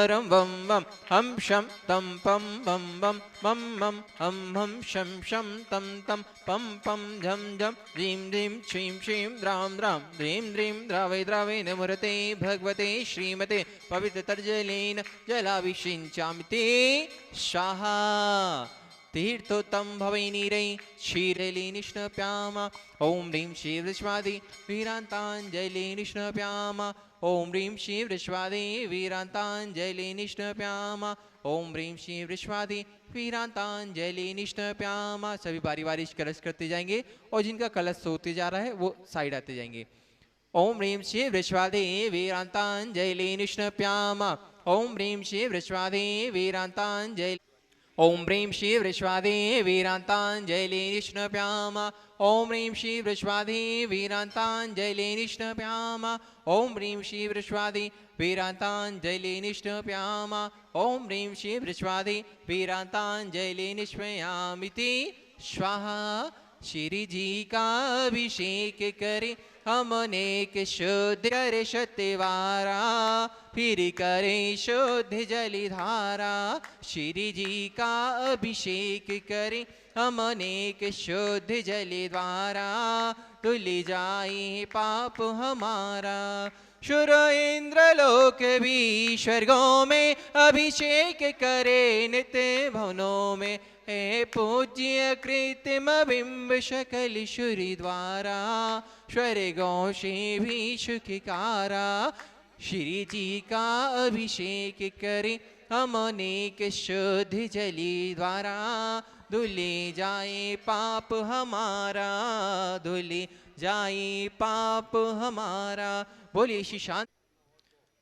रम वम वम हम शम तम पम बम बम मम मम हम शम शम तम तम पम पम झम झम ह्रीं ह्रीं श्रीं श्रीं द्रां द्रां द्रीं द्रीं द्रावै द्रावै नमोरते भगवते श्रीमते पवित्रतर्जलेन जलाभिषिञ्चामि ते स्वाहा तीर्थोत्तम भवैनीरै क्षीरलेनिष्णप्याम ॐ ह्रीं श्री वृष्वादि वीरान्ताञ्जलिनिष्णप्याम ॐ ह्रीं श्री वृष्वादि वीरान्ताञ्जलिनिष्णप्याम ॐ ह्रीं श्री वृष्वादि वीरान्ताञ्जलिनिष्णप्याम। सभी बारी बारी कलश करते जाएंगे और जिनका कलश सोते जा रहा है वो साइड आते जाएंगे। ओम ह्रीं श्री वृष्वादे वीरान्ताञ्जलिनिष्णप्याम ओम ह्रीं श्री वृष्वादे वीरान्ताञ्जलि ओम ह्रीं श्री वृष्वादे वीरान्ताञ्जलिनिष्णप्याम ओम ह्रीं श्री वृष्वादे वीरान्ताञ्जलिनिष्णप्याम ओम ह्रीं श्री वृष्वादे वीरान्ताञ्जलिनिष्णप्याम ओम ह्रीं श्री वृष्वादे वीरान्ताञ्जलिनिष्णयामिति स्वाहा। श्री जी का अभिषेक करे हम अनेक शुद्ध करे सत्यवारा फिर करे शुद्ध जलिधारा। श्री जी का अभिषेक करे हम अनेक शुद्ध जलिद्वारा धुल जाए पाप हमारा। शुर इंद्र लोक भी स्वर्गों में अभिषेक करे नित्य भवनों में हे पूज्य कृत्रिम बिंब शकल शुरी द्वारा स्वर्गों से भी सुखकारा। श्री जी का अभिषेक करे हम अनेक शुद्ध जली द्वारा धुले जाए पाप हमारा धुले जाए पाप हमारा। बोलिए श्री शांत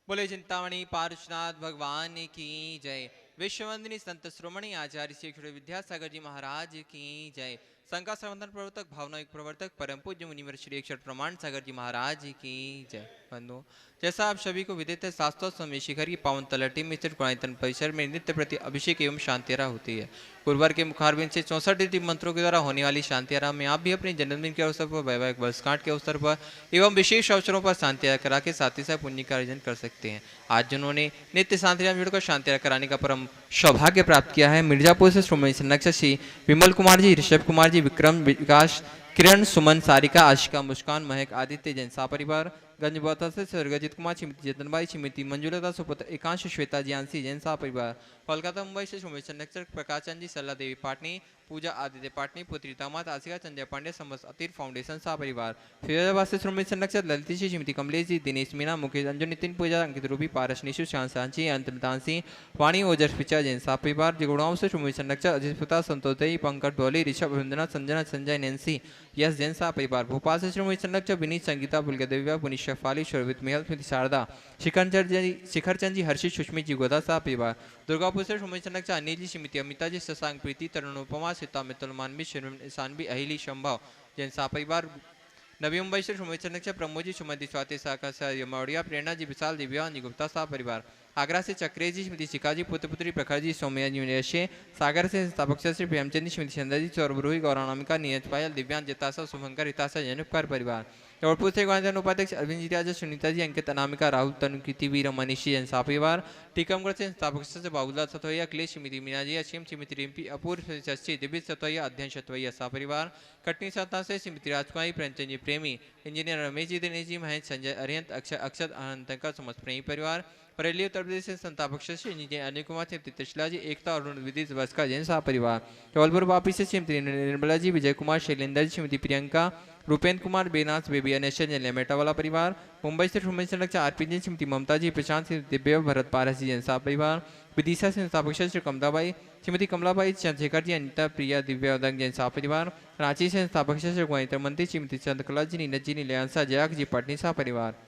बोले चिंतामणि पार्श्वनाथ भगवान की जय। विश्ववंदिनी संत श्रोमणी आचार्य श्री विद्यासागर जी महाराज की जय। संका संवर्धन प्रवर्तक भावनायुक्त प्रवर्तक परम पूज्य मुनिवर श्री अक्षर प्रमाण सागर जी महाराज की जय। बंधु जैसा आप सभी को विदित है शास्त्रों स्वामी शिखर की पावन तलहटी में स्थित पुरातन परिसर में नित्य प्रति अभिषेक एवं शांतियारा होती है। गुरुवार के मुखारबिंद से 64 रीति मंत्रों के द्वारा होने वाली शांतियारा में आप भी अपने जन्मदिन के अवसर पर वैवाहिक वर्षगांठ के अवसर पर एवं विशेष अवसरों पर शांतियारा करा के साथ ही साथ पुण्य का अर्जन कर सकते हैं। आज जिन्होंने नित्य शांतियारा में जुड़कर शांतियारा कराने का परम सौभाग्य प्राप्त किया है मिर्जापुर से श्रोमणी संरक्षक श्री विमल कुमार जी, ऋषभ कुमार जी, विक्रम, विकास, किरण, सुमन, सारिका, आशिका, मुस्कान, महक, आदित्य, जैन सा परिवार, गंजबौथा से स्वर्गजित कुमार, श्रीमती जतनबाई, श्रीमती मंजुलता, सुपुत्र एकांश, श्वेता, जियांसी, जैन सा परिवार, कोलकाता मुंबई से श्रोमणी संरक्षक प्रकाश चंद जी, सल्ला देवी पाटनी, पूजा आदित्य पाटनी, पुत्री दामाद आसिका चंद्र पांडे, समस्त अतीर फाउंडेशन सा परिवार, फिरोजाबाद से श्रोमणी संरक्षक ललित जी, श्रीमती कमलेश जी, दिनेश मीना, मुकेश, अंजु, नितिन पूजा, अंकित रूपी, पारस निशु, शांत सांची, अंतरदान सिंह, वाणी ओजस पिचा, जैन सा परिवार, जिगुड़ाओं से श्रोमणी संरक्षक अजित पुता, संतोष दई, पंकज डोली, ऋषभ, वंदना, संजना, संजय, नैन्सी, यस, जैन सा परिवार, भोपाल से श्रोमणी संरक्षक विनीत, संगीता, बुलगदेविया, पुनीत शफाली, शोभित मेहल, स्मृति शारदा, शिखरचंद जी, हर्षित, सुष्मित जी, गोदा सा परिवार, दुर्गापुर से श्रोमणी संरक्षक अनिल जी, श्रीमती अमिता जी, शशांक, प्रीति, तरुणोपमा, सीता, मित्तल, मानवी, शानवी, अहिली, शंभव, जैन सा परिवार, नवी मुंबई से श्रोमणी संरक्षक प्रमोद जी, सुमति, स्वाति, साका, यमौड़िया, प्रेरणा जी, विशाल, दिव्या, गुप्ता सा परिवार, आगरा से चक्रे जी, श्रीमती शिखा जी, पुत्र पुत्री प्रखर जी, सौम्या जी, यशे, सागर से संस्थापक श्री प्रेमचंद जी, श्रीमती चंद्र जी, सौरभरूही, गौरानामिका, नीरज पायल, दिव्यांग, जितासा, शुभंकर, हितासा, जनुपकर परिवार, जबलपुर से गौरव उपाध्यक्ष अरविंद जी राजा, सुनीता जी, अंकित, अनामिका, राहुल, तनुकीति, वीर, मनीषी, जनसा परिवार, टीकमगढ़ से संस्थापक से बाबूलाल सतवैया, अखिलेश, श्रीमती मीना जी, असीम, श्रीमती रिम्पी, अपूर्व, शशि, दिव्य सतवैया, अध्ययन सतवैया सा परिवार, कटनी सत्ता से श्रीमती राजकुमारी, प्रेमचंद जी प्रेमी, इंजीनियर रमेश जी, दिनेश जी, महेश, संजय, अरियंत, अक्षत अनंत का समस्त प्रेमी परिवार, बरेली उत्तर प्रदेश से संस्थापक श्री अनिल कुमार, श्रीमती त्रिशला जी, एकता और विदित वर्ष का जैन सा परिवार, जबलपुर वापी से श्रीमती निर्मला जी, विजय कुमार, शैलेंद्र जी, श्रीमती प्रियंका, रूपेंद्र कुमार, बेनास, बेबी अनेशन, मेटा वाला परिवार, मुंबई से श्रोमणी संरक्षक आरपी, श्रीमती ममता जी, प्रशांत, दिव्य, भरत, पारस जी, जनसा परिवार, विदिशा से संस्थापक श्री कमलाबाई, श्रीमती कमलाबाई, चंद्रशेखर जी, अनिता, प्रिया, दिव्या, उदंग, जनसा परिवार, रांची से संस्थापक श्री गोविंद मंत्री, श्रीमती चंद्रकला जी, नीनज जी, नीलयांसा, जयाक जी, पटनी सा परिवार,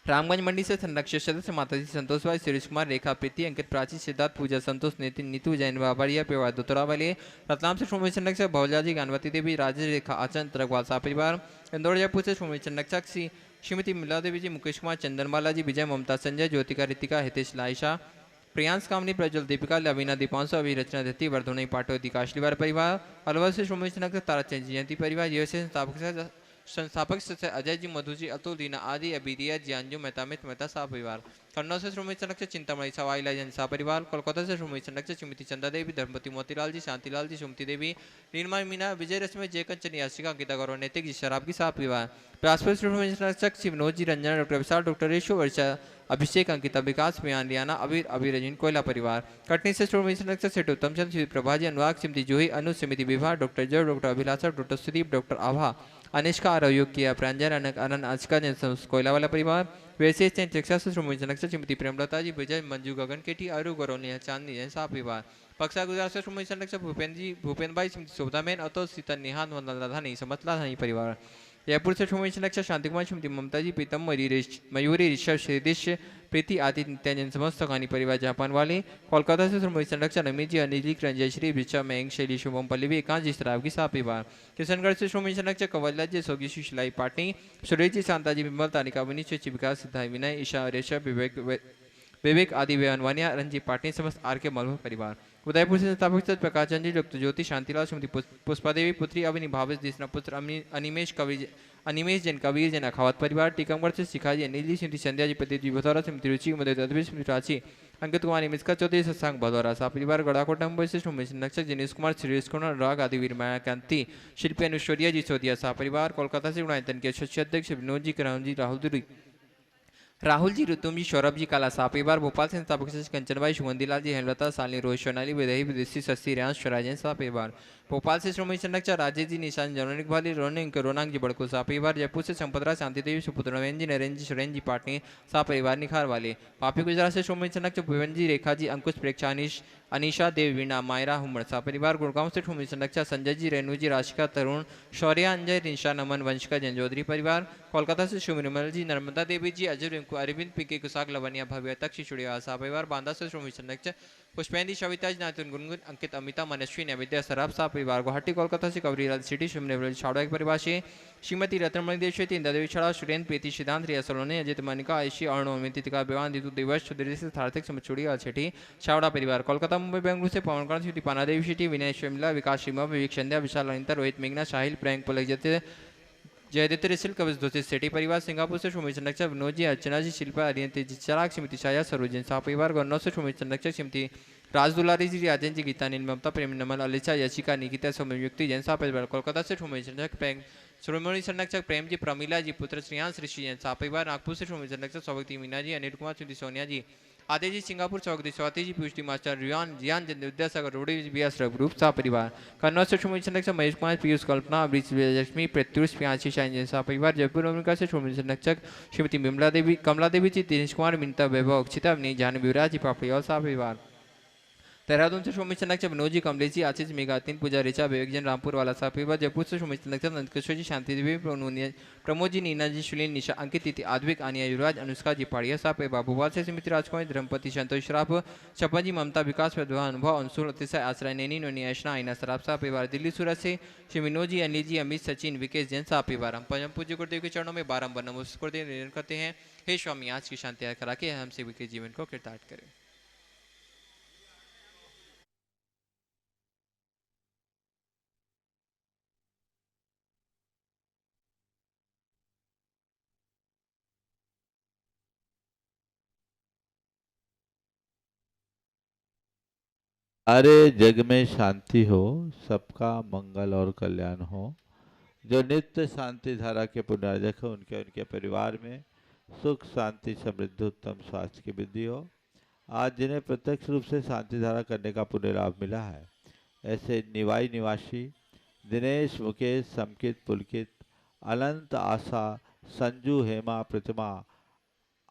रामगंज मंडी से संरक्षक सदस्य माताजी संतोष भाई, सुरेश कुमार, रेखा, प्रीति, अंकित, प्राची, सिद्धार्थ, पूजा, संतोष, नितिन, नीतू, जैन, बाबरिया, पेवार, दोतरा वाले, रतलाम से श्रोमणी संरक्षक भवजा जी, गानवती देवी, राजेश, रेखा, आचंद, तरकवाल सा परिवार, इंदौर जयपुर से श्रोमणी संरक्षक श्रीमती मिला देवी जी, मुकेश कुमार, चंदनबाला जी, विजय, ममता, संजय, ज्योतिका, रितिका, हितेश, लाइशा, प्रियांश, कामनी, प्रज्वल, दीपिका, लवीना, दीपांशु, अभिरचना, दत्ती, वर्धोनी, पाटोदी, काशलीवार परिवार, अलवर से श्रोमणी संरक्षक ताराचंद जयंती परिवार, ये संस्थापक संस्थापक सदस्य अजय जी, मधु जी, अतुल दीना आदि, अभिदिया जी, अंजू मेहता, मित मेहता सह परिवार। कन्नौज से श्रोमणी संरक्षक चिंतामणि सवाईला जैन सह परिवार। कोलकाता से श्रोमणी संरक्षक श्रीमती चंदा देवी, धर्मपति मोतीलाल जी, शांतिलाल जी, सुमति देवी, नीलमा मीना, विजय रश्मि, जय कंचन, याशिका, अंकिता गौरव, नैतिक जी, शराब की सह परिवार। बिलासपुर श्रोमणी संरक्षक श्री विनोद जी, रंजना, डॉक्टर विशाल, डॉक्टर रेशो, वर्षा, अभिषेक, अंकिता, विकास, मियान, लियाना, अबीर, अबीर, रजीन, कोयला परिवार। कटनी से श्रोमणी संरक्षक सेठ उत्तम चंद, श्री प्रभा जी, अनुराग, श्रीमती जूही, अनु, समिति विवाह, डॉक्टर जय, डॉक्टर अभिलाषा, डॉक्टर सुदीप, डॉक्टर आभा, अनिष्का, आरोग्य किया, प्रांजल, अनक, अनंत, आंशिका, जैन कोयला वाला परिवार। वैसे टेक्सास श्रोमणी संरक्षक श्रीमती प्रेमलता जी, विजय, मंजू, गगन केटी, अरु, गौरवनिया, चांदनी, जैन सह परिवार। पक्षा गुजरात से श्रोमणी संरक्षक भूपेंद्र जी, भूपेंद्र भाई, श्रीमती शोभदामेन, अतुल, सीता, निहान, वंदना, राधानी, समतला धानी परिवार। जयपुर से श्रोमणी संरक्षक शांति कुमार, श्रीमती ममता जी, प्रीतम, मयूरी, ऋषभ, श्रीदिश, प्रीति, आदित्य, नित्यानंद, समस्त कहानी परिवार जापान वाले। कोलकाता से श्रोमणी संरक्षक अमित जी, अनिल जी, रंजय श्री, भिक्षा, मयंक, शैली, शुभम, पल्लवी, एकांश जी, शराब की सह परिवार। किशनगढ़ से श्रोमणी संरक्षक कंवरलाल जी, सोगी, शिलाई, पाटनी, सुरेश जी, शांता जी, विमल, तानिका, विनीत, विकास, सिद्धार्थ, विनय, ईशा, रेशा, विवेक आदि व्यवहानिया, रंजी, पाटनी, समस्त आर के मलभ परिवार। उदयपुर से संस्थापक प्रकाश चंद जी, डॉक्टर ज्योति, शांतिलाल, श्रीमती पुष्पा देवी, पुत्री अविनी, भावेश, देशना पुत्र अनिमेश, कवि अनिमेश जैन, कबीर जैन, अखावत परिवार। टीकमगढ़ से शिखा जी, अनिल जी, श्रीमती संध्या जी, पति जी भदौरा, श्रीमती रुचि, मदद अद्वित, श्रीमती रांची, अंकित कुमार, मिस्का चौधरी, सत्संग भदौरा सा परिवार। गड़ाकोट नंबर से श्रोमणी संरक्षक जिनेश कुमार, सुरेश कुमार, राग आदि, वीर माया कांति, शिल्पी अनुश्वरिया जी, सोदिया सा परिवार। कोलकाता से गुणायतन के अध्यक्ष विनोद जी, कराम जी, राहुल जी, ऋतुम जी, सौरभ जी, काला सा परिवार। भोपाल से संस्थापक कंचन भाई, शुभंदीलाल जी, हेमलता, साली, रोहित, सोनाली, विदयी, विदेशी, शशि, रेयांश, स्वराजन सा परिवार। भोपाल से श्रोमणी संरक्षक राजेश जी, निशान, जनरनिक भाली, रोनांग जी, बड़को सा परिवार। जयपुर से संपतराज, शांति देवी, सुपुत्र नवेंद्र जी, नरेंद्र जी, सुरेंद्र जी, पाटनी सा परिवार, निखार वाले। पापी गुजरात से श्रोमणी संरक्षक भुवन जी, रेखा जी, अंकुश, प्रेक्षा, अनिशा देव, वीणा, मायरा, हुमर सा परिवार। गुड़गांव से श्रोमणी संरक्षक संजय जी, रेणु जी, राशिका, तरुण, शौर्या, अंजय, निशा, नमन, वंशिका, जैन परिवार। कोलकाता से श्रीमल जी, नर्मदा देवी जी, अजय, रिंकू, अरविंद, पीके, कुशाक, लवनिया, भव्य, तक, शिशुड़िया सा परिवार। बांदा से श्रोमणी संरक्षक पुष्पेंद्र, सविताज, नाथुन, गुनगुन, अंकित, अमिता, मनस्वी, नैवेद्य, सराब सा परिवार। गुवाहाटी कोलकाता से कवरीलाल सिटी, शिमने छाड़ा एक परिवार से श्रीमती रत्नमणि देशवेती, इंद्रदेवी छड़ा, सुरेंद्र, प्रीति, सिद्धांत, रिया सलोने, अजित, मनिका, आयशी, अरुण, अमितिका, विवान, दितु, दिवस, सुधीर से सार्थक, समचुड़ी, छठी, छावड़ा परिवार। कोलकाता, मुंबई, बेंगलुरु से पवनकरण सिटी, पाना देवी सिटी, विनय, शिमला, विकास, शिमा, विवेक, संध्या, विशाल, अनिता, रोहित, मेघना, साहिल, प्रियंक, पलक, जते, जयदित्य रिसिल, कवच, दोषित, सेठी परिवार। सिंगापुर से श्रोमणी संरक्षक विनोद जी, अर्चना जी, शिल्पा, अरियंती जी, चिराग, श्रीमती छाया, सरोजन सा परिवार। गन्नौर से श्रोमणी संरक्षक श्रीमती राजदुलारी जी, राजन जी, गीता, नील, ममता, प्रेम, नमन, अलिचा, यशिका, निकिता, सौम्युक्ति, जैन सा परिवार। कोलकाता से श्रोमणी संरक्षक प्रेम जी, प्रमिला जी, पुत्र श्रेयांश, ऋषि, जैन सा परिवार। नागपुर से श्रोमणी संरक्षक सौभक्ति, मीना जी, अनिल कुमार, श्रीमती सोनिया जी, आदि जी, सिंगापुर चौकदी, स्वाति जी, पीयूष मास्टर, रियान, जियान, विद्यासागर, रोडी, बीएस ग्रुप सा परिवार। कन्नौज से श्रोमणी संरक्षक महेश कुमार, पीयूष, कल्पना, लक्ष्मी, प्रत्युष, प्रियांशी, शाइन, सा परिवार। जयपुर अमेरिका से श्रोमणी संरक्षक श्रीमती कमला देवी जी, दिनेश कुमार, मिनता, वैभव, अक्षिता, अवनी, जानवी, विराज जी, पापड़ी, सा परिवार। देहरादून से श्रोमणी संरक्षक विनोद जी, कमलेश जी, आशीष, मेघा, तीन, पूजा, ऋचा, विवेक जैन, रामपुर वाला सा परिवार। जयपुर से श्रोमणी संरक्षक नंदकिशोर जी, शांति देवी, प्रमोद जी, नीना जी, शुलिन, निशा, अंकित, तिथि, आद्विक, आनिया, युवराज, अनुष्का जी, पाड़िया सा परिवार। भोपाल से समिति राजकुमारी, धर्मपति, संतोष श्राप, छप्पन जी, ममता, विकास, अनुभव, अंशुल, अतिशय, आश्रय, नैनी, नोनी, ऐशना, आइना, शराब सा परिवार। दिल्ली सूरत से श्री विनोद जी, अनिल जी, अमित, सचिन, विकेश, जैन सा परिवार। हम परम पूज्य गुरुदेव के चरणों में बारंबार नमस्कार करते हैं। हे स्वामी, आज की शांति करा के हम सभी के जीवन को कृतार्थ करें। सारे जग में शांति हो, सबका मंगल और कल्याण हो। जो नित्य शांति धारा के पुण्यार्जक हो, उनके उनके परिवार में सुख, शांति, समृद्धि, उत्तम स्वास्थ्य की वृद्धि हो। आज जिन्हें प्रत्यक्ष रूप से शांति धारा करने का पुण्य लाभ मिला है, ऐसे निवाई निवासी दिनेश, मुकेश, समकित, पुलकित, अनंत, आशा, संजू, हेमा, प्रतिमा,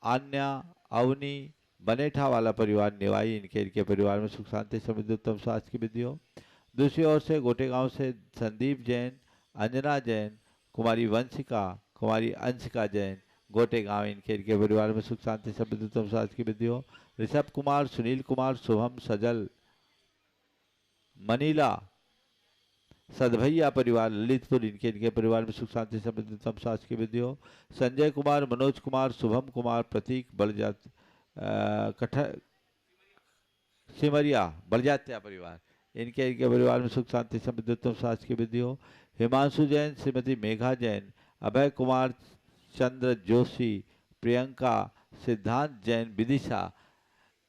आन्या, अवनी, बनेठा वाला परिवार, निवाई, इनके परिवार में सुख, शांति, समृद्धि, उत्तम स्वास्थ्य की वृद्धि हो। दूसरी ओर से गोटे गांव से संदीप जैन, अंजना जैन, कुमारी वंशिका, कुमारी अंशिका जैन, गोटे गांव, इनके परिवार में सुख, शांति, समृद्धि, उत्तम स्वास्थ्य की वृद्धि हो। ऋषभ कुमार, सुनील कुमार, शुभम, सजल, मनीला, सदभैया परिवार, ललितपुर, इनके परिवार में सुख, शांति, समृद्धि, उत्तम स्वास्थ्य की वृद्धि हो। संजय कुमार, मनोज कुमार, शुभम कुमार, प्रतीक, बड़जात, सिमरिया, बड़जात्या परिवार, इनके परिवार में सुख, शांति, समृद्धि, उत्तम स्वास्थ्य की वृद्धि हो। हिमांशु जैन, श्रीमती मेघा जैन, अभय कुमार चंद्र जोशी, प्रियंका, सिद्धांत जैन, विदिशा,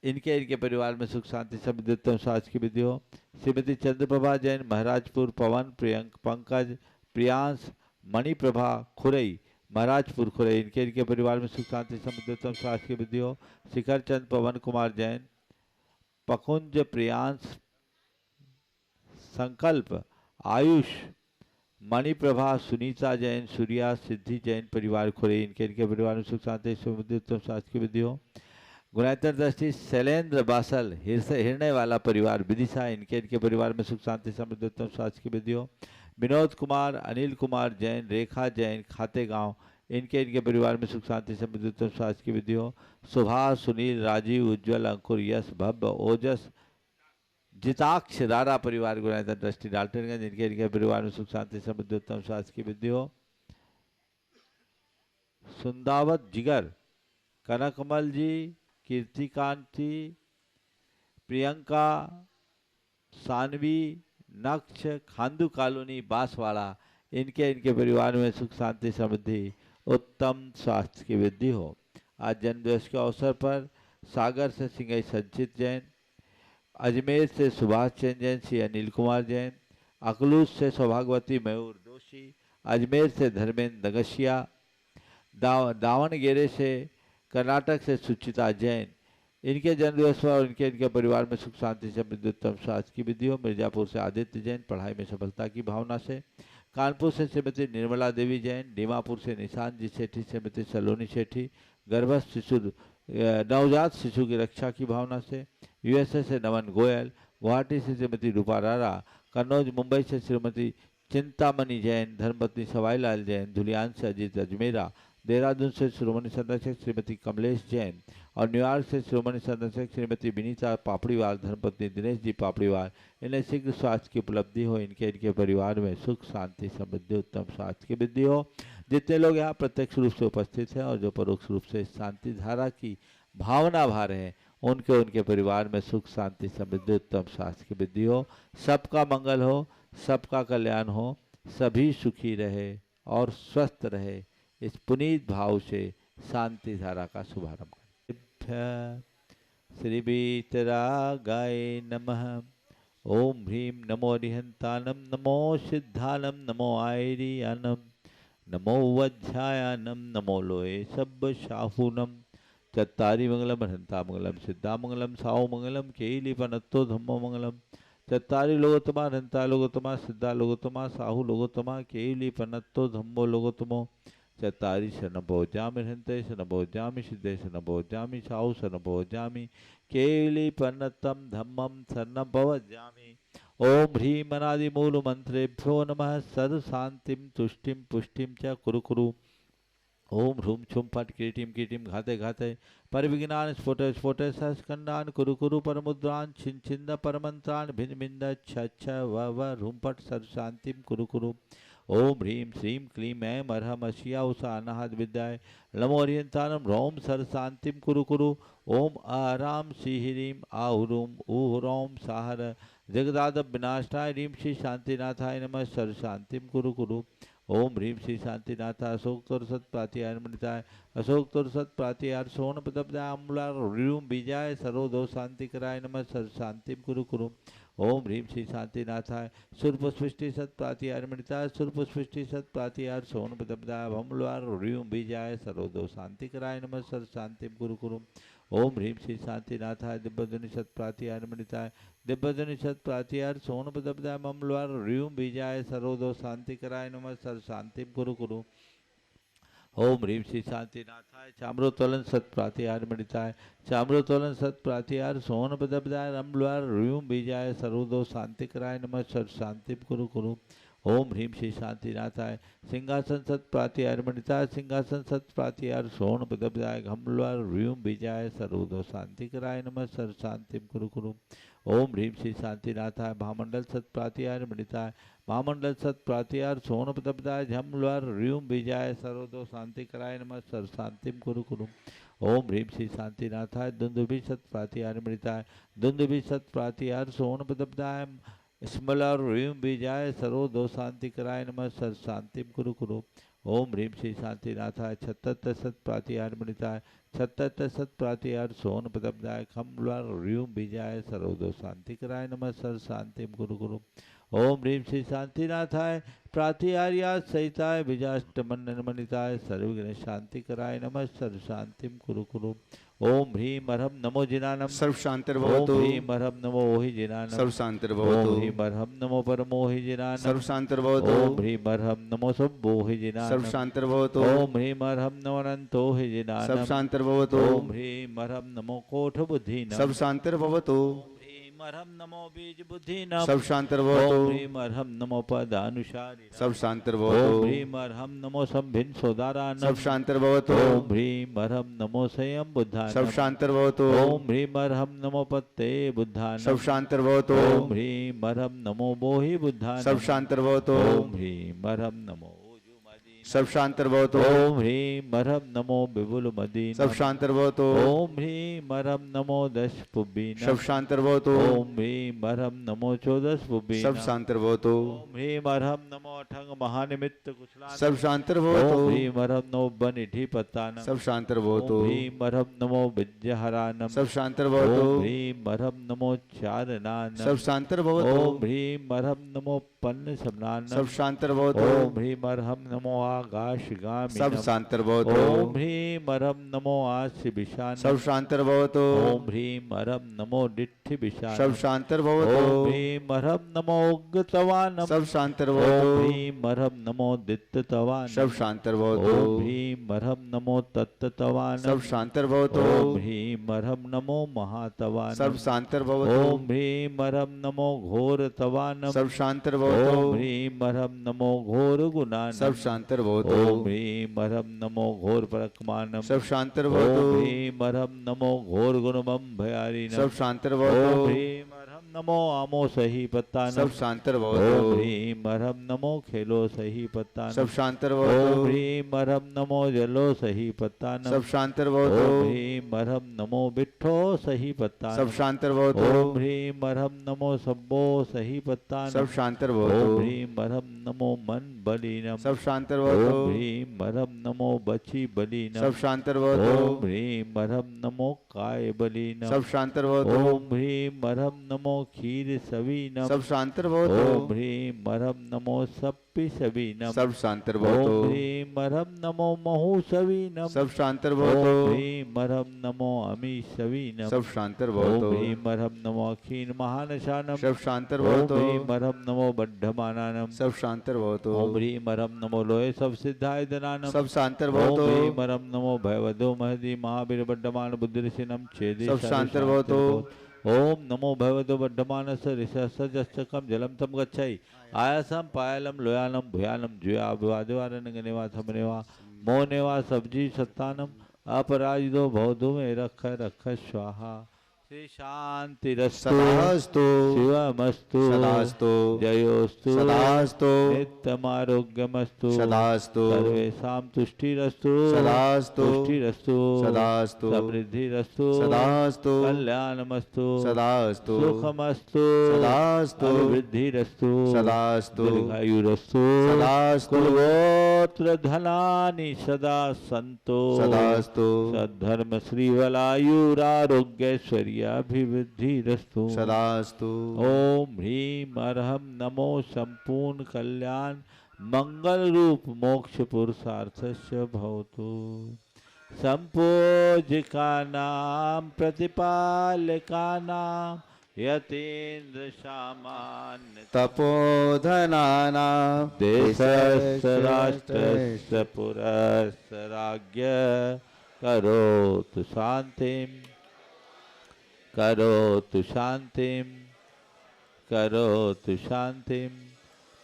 इनके इनके परिवार में सुख शांति समृद्धि उत्तम स्वास्थ्य की वृद्धि हो। श्रीमती चंद्रप्रभा जैन, महाराजपुर, पवन, प्रियंक, पंकज, प्रियांश, मणिप्रभा खुरई, महाराजपुर खुरई, इनके इनके परिवार में सुख शांति समृद्धि उत्तम स्वास्थ्य की वृद्धि हो। शिखर चंद, पवन कुमार जैन, पकुंज, प्रियांश, संकल्प, आयुष, मणिप्रभा, सुनीता जैन, सूर्या, सिद्धि जैन, परिवार खुरई, इनके इनके परिवार में सुख शांति समृद्धि उत्तम स्वास्थ्य की वृद्धि हो। गुणायतर दृष्टि शैलेंद्र बासल, हिरणे वाला परिवार, विदिशा, इनके इनके परिवार में सुख शांति समृद्धि उत्तम स्वास्थ्य की वृद्धि हो। विनोद कुमार, अनिल कुमार जैन, रेखा जैन, खातेगांव, इनके इनके परिवार में सुख शांति समृद्धि उत्तम स्वास्थ्य की वृद्धि हो। सुभाष, सुनील, राजीव, उज्ज्वल, अंकुर, यश, भव्य, ओजस, जिताक्ष, रारा परिवार गुणायतर दृष्टि डाल्टनगंज, इनके इनके परिवार में सुख शांति समृद्धि उत्तम स्वास्थ्य की वृद्धि हो। सुंदावत जिगर, कनकमल जी, कीर्तिकांति, प्रियंका, सानवी, नक्ष, खांदू कॉलोनी, बांसवाड़ा, इनके इनके परिवार में सुख शांति समृद्धि उत्तम स्वास्थ्य की वृद्धि हो। आज जन्मदिवस के अवसर पर सागर से सिंगई संचित जैन, अजमेर से सुभाष चंद्र जैन, श्री अनिल कुमार जैन, अकलूस से सौभाग्यवती मयूर जोशी, अजमेर से धर्मेंद्र दगशिया, दावणगेरे से कर्नाटक से सुचिता जैन, इनके जन्मदिवस पर और इनके इनके परिवार में सुख शांति समृद्धि उत्तम स्वास्थ्य की वृद्धि हो। मिर्जापुर से आदित्य जैन, पढ़ाई में सफलता की भावना से। कानपुर से श्रीमती निर्मला देवी जैन, दीमापुर से निशांत जी सेठी, श्रीमती सलोनी सेठी, गर्भस्थ शिशु नवजात शिशु की रक्षा की भावना से। यूएसए से नमन गोयल, गुवाहाटी से श्रीमती रूपा रारा, कन्नौज मुंबई से श्रीमती चिंतामणि जैन, धर्मपत्नी सवाईलाल जैन, धुलियान से अजीत अजमेरा, देहरादून से श्रोमणी संरक्षक श्रीमती कमलेश जैन और न्यूयॉर्क से श्रोमणी संरक्षक श्रीमती विनीता पापड़ीवाल, धर्मपत्नी दिनेश जी पापड़ीवाल, इन्हें शीघ्र स्वास्थ्य की उपलब्धि हो। इनके इनके परिवार में सुख शांति समृद्धि उत्तम स्वास्थ्य की वृद्धि हो। जितने लोग यहाँ प्रत्यक्ष रूप से उपस्थित हैं और जो परोक्ष रूप से शांति धारा की भावना भा रहे हैं, उनके उनके परिवार में सुख शांति समृद्धि उत्तम स्वास्थ्य की वृद्धि हो। सबका मंगल हो, सबका कल्याण हो, सभी सुखी रहे और स्वस्थ रहे, इस पुनीत भाव से शांति धारा का शुभारंभ करें। श्री वीतरागाय नमः। ओम ह्रीं नमो अरिहंतानम, नमो सिद्धानम, नमो आयरियानम, नमो वज्रायानम, नमो लोये सब शाहूनम। चत्तारि मंगलम हंता मंगलम, सिद्धा मंगलम, साहु मंगलम, केली पनत्तो धम्मो मंगलम। चत्तारि लोगोत्तमा हंता लोगोत्तमा, सिद्धा लोगोत्तमा, साहु लोगोत्तमा, केली पनत्तो धम्मो लोगोत्तमो। चत्तारि शरणभोजामि हन्ते शरणभोजामि, सिद्धे शरणभोजामि, साहु शरणभोजामि, केली पन्नतम धम्मम शरणभोजामि। ओम ह्रीं अनादि मूल मंत्रेभ्यो नमः। सर्व शांतिम तुष्टिम पुष्टिम च कुरु कुरु। ओम ह्रूम छुम फट कीटिम कीटिम घाते घाते परिविघ्नान स्फोट स्फोट सहस्कंडान कुरु कुरु परमुद्रान छिन छिंद परमंत्रान भिन्न भिन्न छ व ह्रूम फट सर्व शांतिम कुरु कुरु। ओम ह्रीं श्रीं क्लीं ऐं अर्हम अशिया उषा अनाहत विद्याय नमो अरिहंतानम रोम सर्व शांतिम कुरु कुरु। ओम आराम श्री ह्रीं आहुरूम ऊहरोम साहर जगदादब विनाशाय ह्रीं श्री शांतिनाथाय नमः सर्व शांतिम कुरु कुरु। ओम ह्रीं श्री शांतिनाथा अशोक तोर सत प्रातिहार मृताय अशोक तोर सत प्रातिहार सोन पदब्दाय अम्बुलार ह्रीं बीजाय सर्वदो शांति कराय नमः सर्व शांतिम कुरु कुरु। ओम ह्रीं श्री शांतिनाथाय सुरपुष्टि सत प्रातिहार मृताय सुरपुष्टि सत प्रातिहार सोन पदब्दाय अम्बुलार ह्रीं बीजाय सर्वदो शांति कराय नमः सर्व शांतिम कुरु कुरु। ओम ह्रीं श्री शांतिनाथाय दिव्यध्वनि सत प्रातिहार मृताय दिव्यध्वनि सत प्रातिहार सोन पदब्दाय ममलवार ह्रीं बीजाय सर्वदो शांति कराय नमः सर्व शांतिम कुरु कुरु। ओम ह्रीं श्री शांतिनाथाय चाम्रोत्तोलन सत प्रातिहार मृताय चाम्रोत्तोलन सत प्रातिहार सोन पदब्दाय रमलवार ह्रीं बीजाय सर्वदो शांति कराय नमः सर्व शांतिम कुरु कुरु। ओम ह्रीं श्री शांतिनाथाय सिंहासन सत प्रातिहार मृताय सिंहासन सत प्रातिहार सोन पदब्दाय घमलवार ह्रीं बीजाय सर्वदो शांति कराय नमः सर्व शांतिम कुरु कुरु। ओम ह्रीं श्री शांतिनाथाय महामंडल सत प्रातिहार मृताय महामंडल सत प्रातिहार सोन पदब्दाय झमलवार ह्रीं बीजाय सर्वदो शांति कराय नमः सर्व शांतिम कुरु कुरु। ओम ह्रीं श्री शांतिनाथाय दुंदुभि सत प्रातिहार मृताय दुंदुभि सत प्रातिहार सोन पदब्दाय स्मल और ह्रीं बीजाय सर्व दो शांति कराय नमः सर शांतिम कुरु कुरु। ओम ह्रीं श्री शांतिनाथाय छत्तर सत प्रातिहार मणिताय छत्तर सत प्रातिहार सोन पदब्दाय खम ह्रीं बीजाय सर्व दो शांति कराय नमः सर शांतिम कुरु कुरु। ओम ह्रीं श्री शांतिनाथाय प्रातिहार्या सहिताय बीजाष्टमन मणिताय सर्वघ्न शांति कराय नमः सर्व शांतिम कुरु कुरु। ओम ह्रीं अर्हं नमो जिनानम सर्व ओम शांतिर्भवतु ह्रीं अर्हं नमो ओहि जिनानम सर्व ओम शांतिर्भवतु ह्रीं अर्हं नमो परमोहि जिनानम सर्व शांतिर्भवतु ओम ह्रीं अर्हं नमो सब्बोहि सर्व जिनानम शांतिर्भवतु ओम ह्रीं अर्हं नमो अनंतोहि सर्व जिनानम शांतिर्भवतु ओम ह्रीं अर्हं नमो कोठ बुद्धिनम सर्व शांतिर्भवतु ह्रीं अर्हं नमो बीज बुद्धिनम सर्व शांतिर्भवतु ओम ह्रीं अर्हं नमो पदानुसारिणम सर्व ओम शांतिर्भवतु ह्रीं अर्हं नमो संभिन सोदारानम सर्व शांतिर्भवतु ओम ह्रीं अर्हं नमो संयम सर्व बुद्धानम शांतिर्भवतु ओम ह्रीं अर्हं नमो पत्ते बुद्धानम सर्व शांतिर्भवतु ओम ह्रीं अर्हं नमो बोहि बुद्धानम सर्व शांतिर्भवतु ओम ह्रीं अर्हं नमो सर्व शांतिर्भवतु ओम ह्रीं अर्हं नमो विपुल मदीनम सर्व शांतिर्भवतु ओम ह्रीं अर्हं नमो दश पुब्बीनम सर्व शांतिर्भवतु ओम ह्रीं अर्हं नमो चौदस पुब्बीनम सर्व शांतिर्भवतु ओम ह्रीं अर्हं नमो अठंग महानिमित्त कुशलानम सर्व शांतिर्भवतु ओम ह्रीं अर्हं नमो बनिधि पत्तानम सर्व शांतिर्भवतु ओम ह्रीं अर्हं नमो विद्याहरानम सर्व शांतिर्भवतु ओम ह्रीं अर्हं नमो चारनानम सर्व शांतिर्भवतु ओम ह्रीं अर्हं नमो पन्न समनानम सर्व शांतिर्भवतु ओम ह्रीं अर्हं नमो आकाशगामिनम सर्व शांतिर्भवतु ओम ह्रीं अर्हं नमो आस्य विशानम सर्व शांतिर्भवतु ओम ह्रीं अर्हं नमो डिठ्ठि विशानम सर्व शांतिर्भवतु ओम ह्रीं अर्हं नमो उग्गतवानम सर्व शांतिर्भवतु ओम ह्रीं अर्हं नमो दित्ततवानम सर्व शांतिर्भवतु ओम ह्रीं अर्हं नमो तत्ततवानम सर्व शांतिर्भवतु ओम ह्रीं अर्हं नमो महातवानम सर्व शांतिर्भवतु ओम ह्रीं अर्हं नमो घोरतवानम सर्व शांतिर्भवतु ओम ह्रीं अर्हं नमो घोर गुणानम सर्व शांतिर्भवतु ओम ह्रीं अर्हं नमो घोर परकमानम सर्व शांतिर्भवतु ओम ह्रीं अर्हं नमो घोर गुणमं भयारिणम सर्व शांतिर्भवतु ओम ह्रीं अर्हं नमो आमो सही पत्तानम सब शांतिर्भवतु ओम ह्रीं अर्हं नमो खेलो सही पत्तानम सब शांतिर्भवतु ओम ह्रीं अर्हं नमो जलो सही पत्तानम सब शांतिर्भवतु ओम ह्रीं अर्हं नमो बिट्ठो सही पत्तानम सब शांतिर्भवतु ओम ह्रीं अर्हं नमो सब्बो सही पत्तानम सब शांतिर्भवतु ओम ह्रीं अर्हं नमो मन बलीनम सब शांतिर्भवतु ओम ह्रीं अर्हं नमो बची बलीनम सब शांतिर्भवतु ओम ह्रीं अर्हं नमो काय बलीनम सब शांतिर्भवतु ओम ह्रीं अर्हं नमो क्षीर सवीनम सब शांतिर्भवतु ओम ह्रीं अर्हं नमो सप्पि सवीनम सब शांतिर्भवतु ओम ह्रीं अर्हं नमो महु सवीनम सब शांतिर्भवतु ओम ह्रीं अर्हं नमो अमी सवीनम सब ओम शांतिर्भवतु ह्रीं अर्हं नमो अखीन महानशानम सब ओम शांतिर्भवतु ह्रीं अर्हं नमो बड्ढमानानम सब शांतिर्भवतु ओम ह्रीं अर्हं नमो लोय सब सिद्धाय दनानम सब ओम शांतिर्भवतु ह्रीं अर्हं नमो भयवदो महदी महावीर बड्ढमान बुद्धिर्षिनम छेदे सब शांतिर्भवतु ओम नमो भगवतो वर्धमानस ऋषस्तकम जलम तम गच्छाई आयासम पायलम लोयालम भुयालम जुया अभिवादवारनेवा थमनेवा मोनेवा सब्जी सत्तानम अपराजितो भवधु में रख रख स्वाहा श्री शांतिरस्तु सदास्तु शिवमस्तु सदास्तु जयोस्तु सदास्तु नित्यमारोग्यमस्तु सदास्तु सर्वेषां तुष्टिरस्तु सदास्तु तुष्टिरस्तु सदास्तु समृद्धिरस्तु सदास्तु कल्याणमस्तु सदास्तु सुखमस्तु सदास्तु अभिवृद्धिरस्तु सदास्तु दीर्घायुरस्तु सदास्तु कुलगोत्र धनानि सदा सन्तो सदास्तु सद्धर्म श्रीवलायुरारोग्यैश्वर्याभिवृद्धिरस्तु सदास्तु ओम ह्रीं अर्हं नमो संपूर्ण कल्याण मंगल रूप मोक्ष पुरुषार्थस्य भवतु संपूजिकानां प्रतिपालकानां यतीन्द्र सामान्य तपोधनानां देशस्य राष्ट्रस्य पुरस्य राज्ञ करोतु शान्तिं करोतु शान्तिं करोतु शान्तिं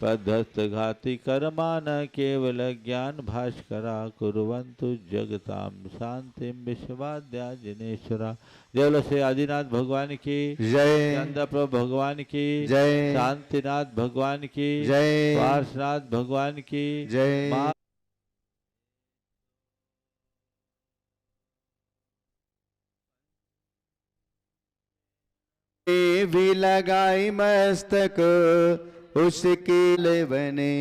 पद्धतघाति कर्मा न केवल ज्ञान भास्करा कुर्वन्तु जगतां शांतिं विश्वाद्या जिनेश्वरा। जय बोलो श्री आदिनाथ भगवान की जय चंद्रप्रभु भगवान की जय शांतिनाथ भगवान की जय पार्शनाथ भगवान की जय भी लगाई मस्तक उसके ले बने।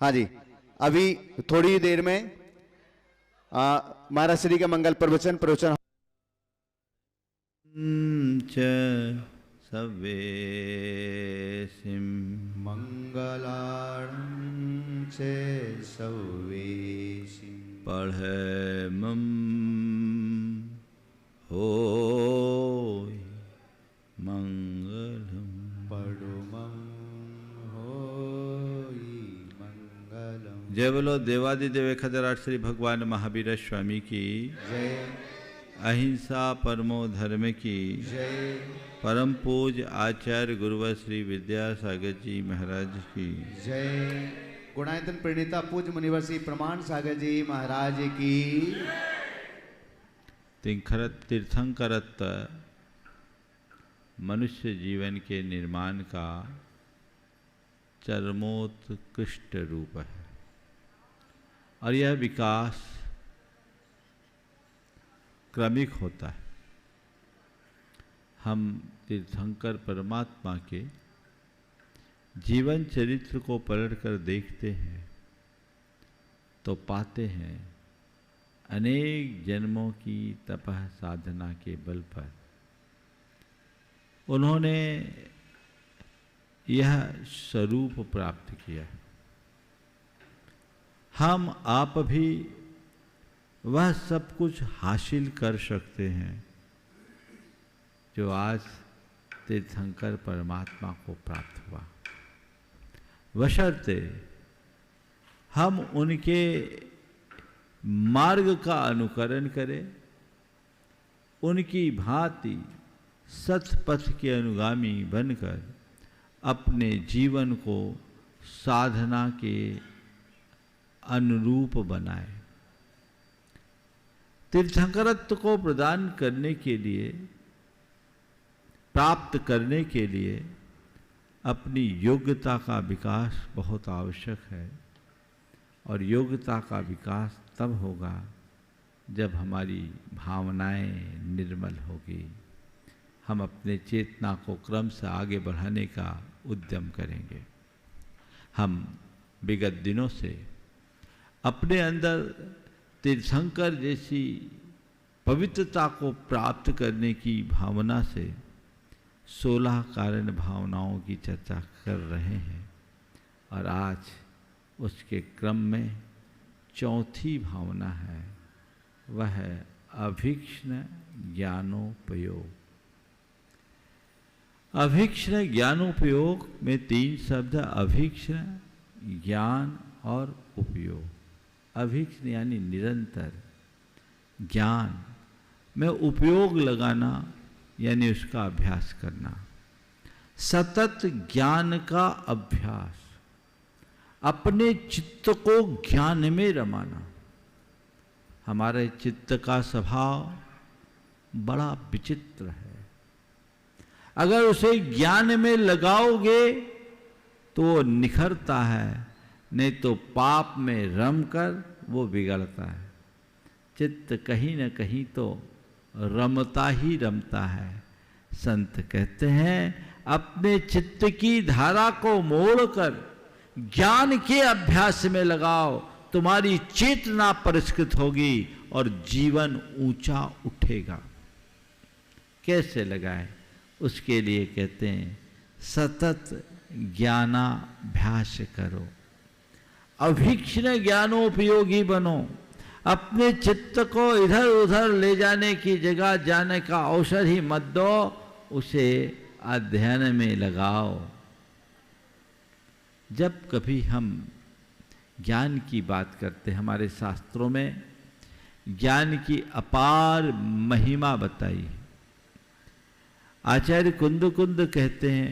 हाँ जी, अभी थोड़ी देर में महाराज श्री का मंगल प्रवचन सवेसिम मंगलार्णं च सवेसिं पढ़े मम हो मंगलम पडुमं होई मंगलम। जय बोलो देवादिदेव 1008 श्री भगवान महावीर स्वामी की जय। अहिंसा परमो धर्म की जय। परम पूज आचार्य गुरुवर श्री विद्यासागर जी महाराज की जय। गुणायतन प्रणीता पूज मुनिवर श्री प्रमाण सागर जी महाराज की। तीर्थंकरत मनुष्य जीवन के निर्माण का चरमोत्कृष्ट रूप है और यह विकास क्रमिक होता है। हम तीर्थंकर परमात्मा के जीवन चरित्र को पलट कर देखते हैं तो पाते हैं अनेक जन्मों की तपः साधना के बल पर उन्होंने यह स्वरूप प्राप्त किया। हम आप भी वह सब कुछ हासिल कर सकते हैं जो आज तीर्थंकर परमात्मा को प्राप्त हुआ, बशर्ते हम उनके मार्ग का अनुकरण करें, उनकी भांति सतपथ के अनुगामी बनकर अपने जीवन को साधना के अनुरूप बनाए। तीर्थंकरत्व को प्रदान करने के लिए, प्राप्त करने के लिए अपनी योग्यता का विकास बहुत आवश्यक है और योग्यता का विकास तब होगा जब हमारी भावनाएं निर्मल होगी, हम अपने चेतना को क्रम से आगे बढ़ाने का उद्यम करेंगे। हम विगत दिनों से अपने अंदर तीर्थंकर जैसी पवित्रता को प्राप्त करने की भावना से 16 कारण भावनाओं की चर्चा कर रहे हैं और आज उसके क्रम में चौथी भावना है, वह है अभीक्ष्ण ज्ञानोपयोग। अभीक्ष्ण ज्ञानोपयोग में 3 शब्द, अभीक्ष्ण, ज्ञान और उपयोग। अभीक्ष्ण यानी निरंतर, ज्ञान में उपयोग लगाना यानी उसका अभ्यास करना, सतत ज्ञान का अभ्यास, अपने चित्त को ज्ञान में रमाना। हमारे चित्त का स्वभाव बड़ा विचित्र है, अगर उसे ज्ञान में लगाओगे तो वो निखरता है, नहीं तो पाप में रमकर वो बिगड़ता है। चित्त कहीं न कहीं तो रमता ही रमता है। संत कहते हैं अपने चित्त की धारा को मोड़कर ज्ञान के अभ्यास में लगाओ, तुम्हारी चेतना परिष्कृत होगी और जीवन ऊंचा उठेगा। कैसे लगाए? उसके लिए कहते हैं सतत ज्ञानाभ्यास करो, अभीक्ष्ण ज्ञानोपयोगी बनो। अपने चित्त को इधर उधर ले जाने की जगह जाने का अवसर ही मत दो, उसे अध्ययन में लगाओ। जब कभी हम ज्ञान की बात करते हैं, हमारे शास्त्रों में ज्ञान की अपार महिमा बताई। आचार्य कुंद कहते हैं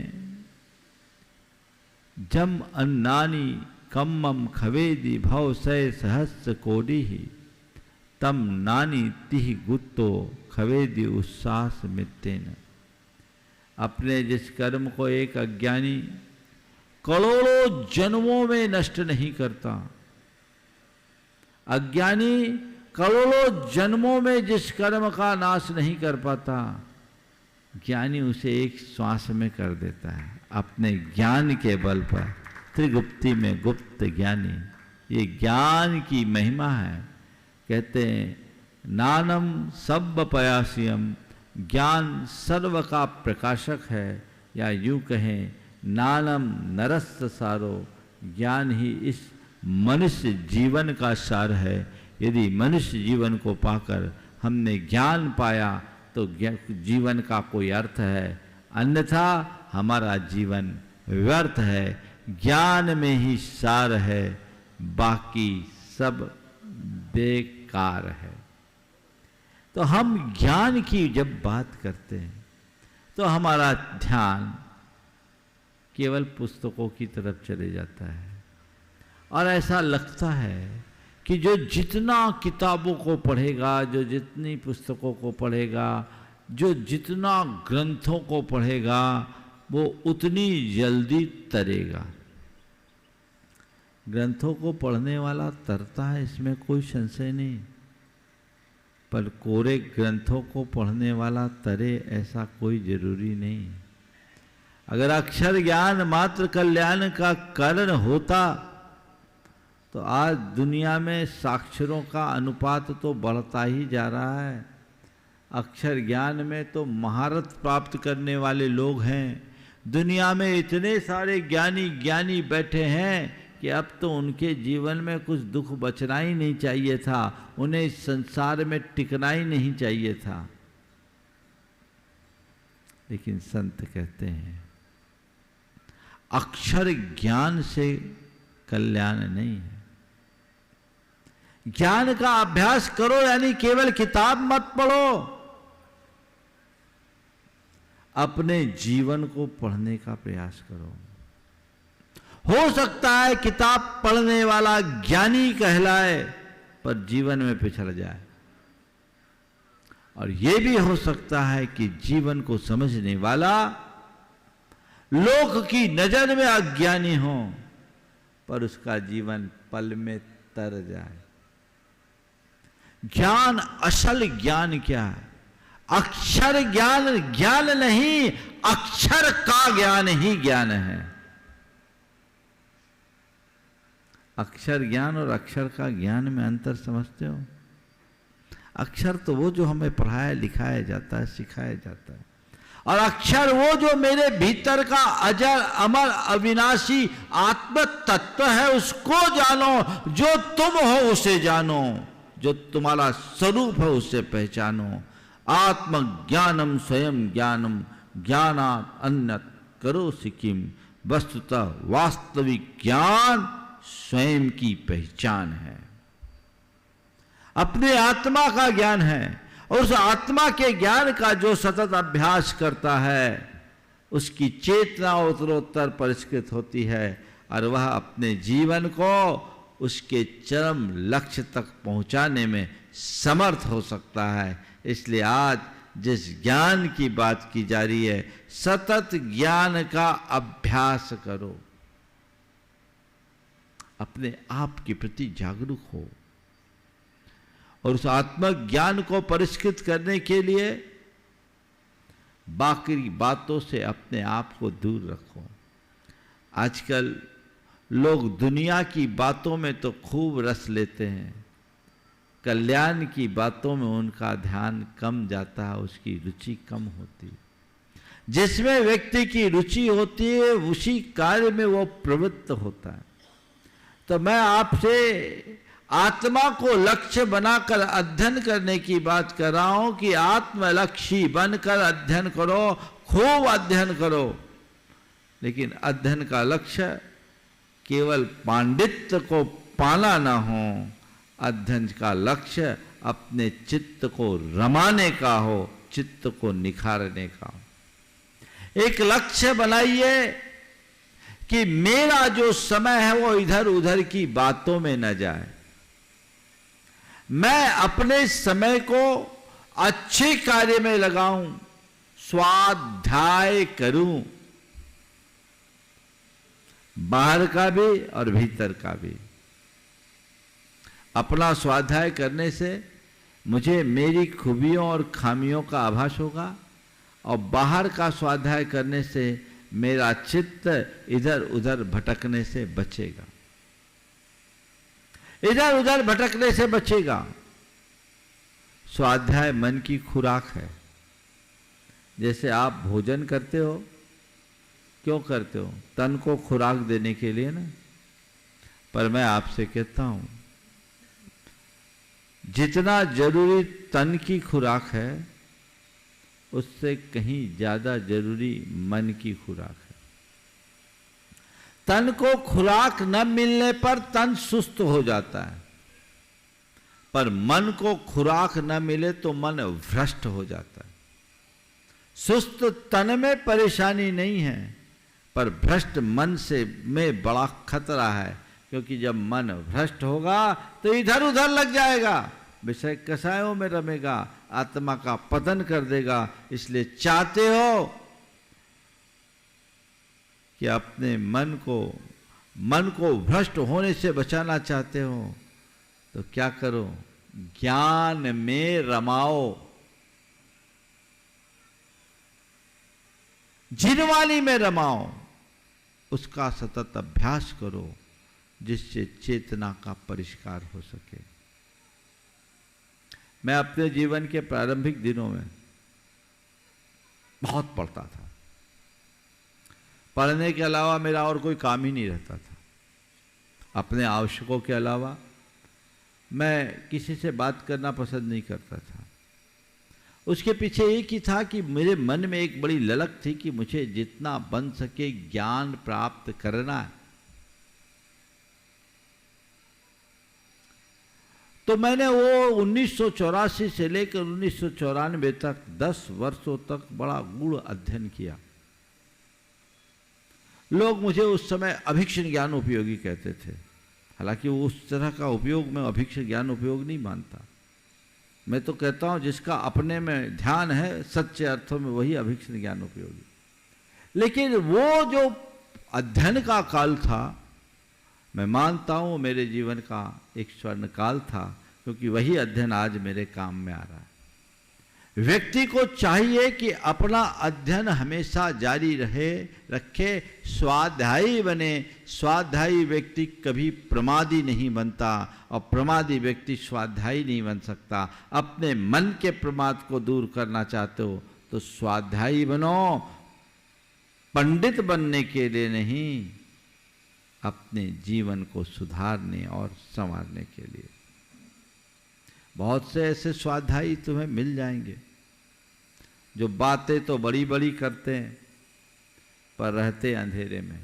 जम अन्नानि कम्मम खवेदि भव सय सहस्र कोटि तम नानी तिह गुत्तो खवेदि उस्सास मित्तेन। अपने जिस कर्म को एक अज्ञानी करोड़ों जन्मों में नष्ट नहीं करता। अज्ञानी करोड़ों जन्मों में जिस कर्म का नाश नहीं कर पाता, ज्ञानी उसे एक श्वास में कर देता है अपने ज्ञान के बल पर। त्रिगुप्ती में गुप्त ज्ञानी, ये ज्ञान की महिमा है। कहते हैं नानम सब पयासियम, ज्ञान सर्व का प्रकाशक है, या यूं कहें नानम नरस्त सारो, ज्ञान ही इस मनुष्य जीवन का सार है। यदि मनुष्य जीवन को पाकर हमने ज्ञान पाया तो जीवन का कोई अर्थ है, अन्यथा हमारा जीवन व्यर्थ है। ज्ञान में ही सार है, बाकी सब बेकार है। तो हम ज्ञान की जब बात करते हैं तो हमारा ध्यान केवल पुस्तकों की तरफ चले जाता है, और ऐसा लगता है कि जो जितना किताबों को पढ़ेगा, जो जितनी पुस्तकों को पढ़ेगा, जो जितना ग्रंथों को पढ़ेगा, वो उतनी जल्दी तरेगा। ग्रंथों को पढ़ने वाला तरता है, इसमें कोई संशय नहीं, पर कोरे ग्रंथों को पढ़ने वाला तरे ऐसा कोई जरूरी नहीं। अगर अक्षर ज्ञान मात्र कल्याण का कारण होता तो आज दुनिया में साक्षरों का अनुपात तो बढ़ता ही जा रहा है। अक्षर ज्ञान में तो महारत प्राप्त करने वाले लोग हैं। दुनिया में इतने सारे ज्ञानी बैठे हैं कि अब तो उनके जीवन में कुछ दुख बचना ही नहीं चाहिए था, उन्हें इस संसार में टिकना ही नहीं चाहिए था। लेकिन संत कहते हैं अक्षर ज्ञान से कल्याण नहीं है। ज्ञान का अभ्यास करो, यानी केवल किताब मत पढ़ो, अपने जीवन को पढ़ने का प्रयास करो। हो सकता है किताब पढ़ने वाला ज्ञानी कहलाए पर जीवन में पिछड़ जाए, और यह भी हो सकता है कि जीवन को समझने वाला लोक की नजर में अज्ञानी हो पर उसका जीवन पल में तर जाए। ज्ञान, असल ज्ञान क्या है? अक्षर ज्ञान ज्ञान नहीं, अक्षर का ज्ञान ही ज्ञान है। अक्षर ज्ञान और अक्षर का ज्ञान में अंतर समझते हो? अक्षर तो वो जो हमें पढ़ाया लिखाया जाता है, सिखाया जाता है, और अक्षर वो जो मेरे भीतर का अजर अमर अविनाशी आत्म तत्व है, उसको जानो। जो तुम हो उसे जानो, जो तुम्हारा स्वरूप है उसे पहचानो। आत्म ज्ञानम स्वयं ज्ञानम, ज्ञानात् अन्यत् करोसि किम। वस्तुतः वास्तविक ज्ञान स्वयं की पहचान है, अपने आत्मा का ज्ञान है, और उस आत्मा के ज्ञान का जो सतत अभ्यास करता है उसकी चेतना उत्तरोत्तर परिष्कृत होती है, और वह अपने जीवन को उसके चरम लक्ष्य तक पहुंचाने में समर्थ हो सकता है। इसलिए आज जिस ज्ञान की बात की जा रही है, सतत ज्ञान का अभ्यास करो, अपने आप के प्रति जागरूक हो, और उस आत्मज्ञान को परिष्कृत करने के लिए बाकी बातों से अपने आप को दूर रखो। आजकल लोग दुनिया की बातों में तो खूब रस लेते हैं, कल्याण की बातों में उनका ध्यान कम जाता है, उसकी रुचि कम होती है। जिसमें व्यक्ति की रुचि होती है उसी कार्य में वो प्रवृत्त होता है। तो मैं आपसे आत्मा को लक्ष्य बनाकर अध्ययन करने की बात कर रहा हूं कि आत्मलक्षी बनकर अध्ययन करो, खूब अध्ययन करो, लेकिन अध्ययन का लक्ष्य केवल पांडित्य को पाना ना हो। अध्ययन का लक्ष्य अपने चित्त को रमाने का हो, चित्त को निखारने का हो। एक लक्ष्य बनाइए कि मेरा जो समय है वो इधर उधर की बातों में न जाए, मैं अपने समय को अच्छे कार्य में लगाऊं, स्वाध्याय करूं। बाहर का भी और भीतर का भी। अपना स्वाध्याय करने से मुझे मेरी खूबियों और खामियों का आभास होगा, और बाहर का स्वाध्याय करने से मेरा चित्त इधर उधर भटकने से बचेगा, इधर उधर भटकने से बचेगा। स्वाध्याय मन की खुराक है। जैसे आप भोजन करते हो, क्यों करते हो? तन को खुराक देने के लिए ना। पर मैं आपसे कहता हूं, जितना जरूरी तन की खुराक है, उससे कहीं ज्यादा जरूरी मन की खुराक है। तन को खुराक न मिलने पर तन सुस्त हो जाता है, पर मन को खुराक न मिले तो मन भ्रष्ट हो जाता है। सुस्त तन में परेशानी नहीं है, पर भ्रष्ट मन से में बड़ा खतरा है, क्योंकि जब मन भ्रष्ट होगा तो इधर उधर लग जाएगा, विषय कसायों में रमेगा, आत्मा का पतन कर देगा। इसलिए चाहते हो कि अपने मन को भ्रष्ट होने से बचाना चाहते हो, तो क्या करो? ज्ञान में रमाओ, जिनवानी में रमाओ, उसका सतत अभ्यास करो, जिससे चेतना का परिष्कार हो सके। मैं अपने जीवन के प्रारंभिक दिनों में बहुत पढ़ता था। पढ़ने के अलावा मेरा और कोई काम ही नहीं रहता था। अपने आवश्यकों के अलावा मैं किसी से बात करना पसंद नहीं करता था। उसके पीछे एक ही था कि मेरे मन में एक बड़ी ललक थी कि मुझे जितना बन सके ज्ञान प्राप्त करना है। तो मैंने वो 1984 से लेकर 1994 तक 10 वर्षों तक बड़ा गूढ़ अध्ययन किया। लोग मुझे उस समय अभीक्ष्ण ज्ञान उपयोगी कहते थे, हालांकि उस तरह का उपयोग मैं अभीक्ष्ण ज्ञान उपयोग नहीं मानता। मैं तो कहता हूं जिसका अपने में ध्यान है सच्चे अर्थों में, वही अभीक्ष्ण ज्ञान उपयोगी। लेकिन वो जो अध्ययन का काल था, मैं मानता हूं मेरे जीवन का एक स्वर्ण काल था, क्योंकि वही अध्ययन आज मेरे काम में आ रहा है। व्यक्ति को चाहिए कि अपना अध्ययन हमेशा जारी रखे, स्वाध्यायी बने। स्वाध्यायी व्यक्ति कभी प्रमादी नहीं बनता, और प्रमादी व्यक्ति स्वाध्यायी नहीं बन सकता। अपने मन के प्रमाद को दूर करना चाहते हो तो स्वाध्यायी बनो, पंडित बनने के लिए नहीं, अपने जीवन को सुधारने और संवारने के लिए। बहुत से ऐसे स्वाध्यायी तुम्हें मिल जाएंगे जो बातें तो बड़ी बड़ी करते हैं पर रहते अंधेरे में।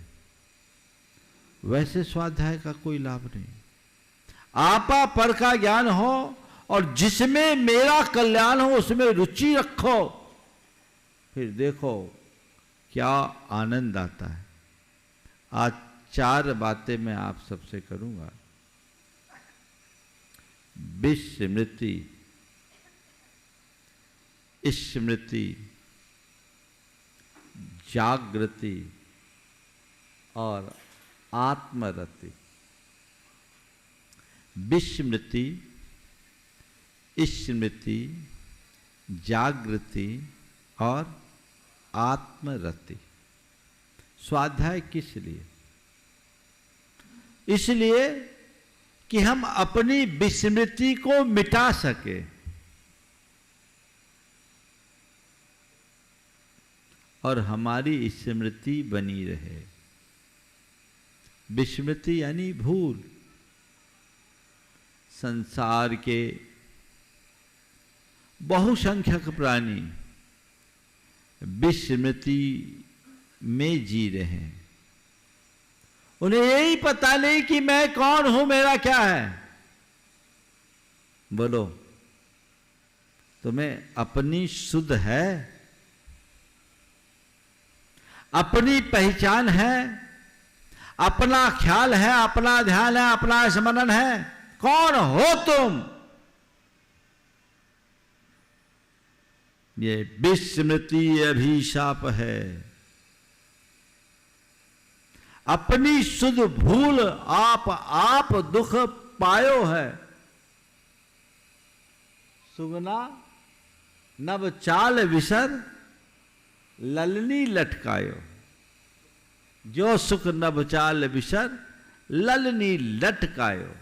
वैसे स्वाध्याय का कोई लाभ नहीं। आपा पर का ज्ञान हो, और जिसमें मेरा कल्याण हो उसमें रुचि रखो, फिर देखो क्या आनंद आता है। आज 4 बातें मैं आप सबसे करूंगा। विस्मृति, स्मृति, जागृति और आत्मरति। विस्मृति, स्मृति, जागृति और आत्मरति। स्वाध्याय किस लिए? इसलिए कि हम अपनी विस्मृति को मिटा सके, और हमारी स्मृति बनी रहे। विस्मृति यानी भूल। संसार के बहुसंख्यक प्राणी विस्मृति में जी रहे हैं। उन्हें यही पता नहीं कि मैं कौन हूं, मेरा क्या है। बोलो, तुम्हें अपनी सुध है? अपनी पहचान है? अपना ख्याल है? अपना ध्यान है? अपना स्मरण है? कौन हो तुम? ये विस्मृति अभिशाप है। अपनी सुध भूल आप दुख पायो है। सुगना नव चाल विसर ललनी लटकायो। जो सुख नव चाल विसर ललनी लटकायो।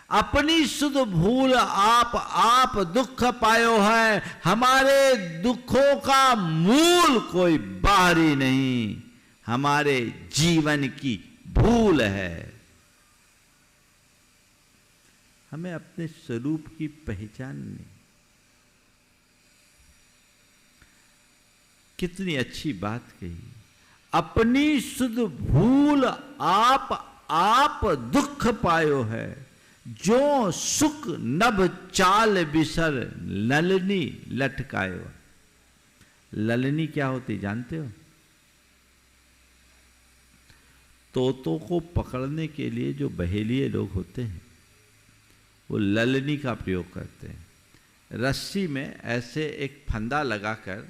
अपनी सुध भूल आप दुख पायो है। हमारे दुखों का मूल कोई बाहरी नहीं, हमारे जीवन की भूल है। हमें अपने स्वरूप की पहचान नहीं। कितनी अच्छी बात कही। अपनी सुध भूल आप दुख पायो है। जो सुख नभ चाल बिसर ललनी लटकायो। ललनी क्या होती जानते हो? तोतों को पकड़ने के लिए जो बहेलिए लोग होते हैं वो ललनी का प्रयोग करते हैं। रस्सी में ऐसे एक फंदा लगाकर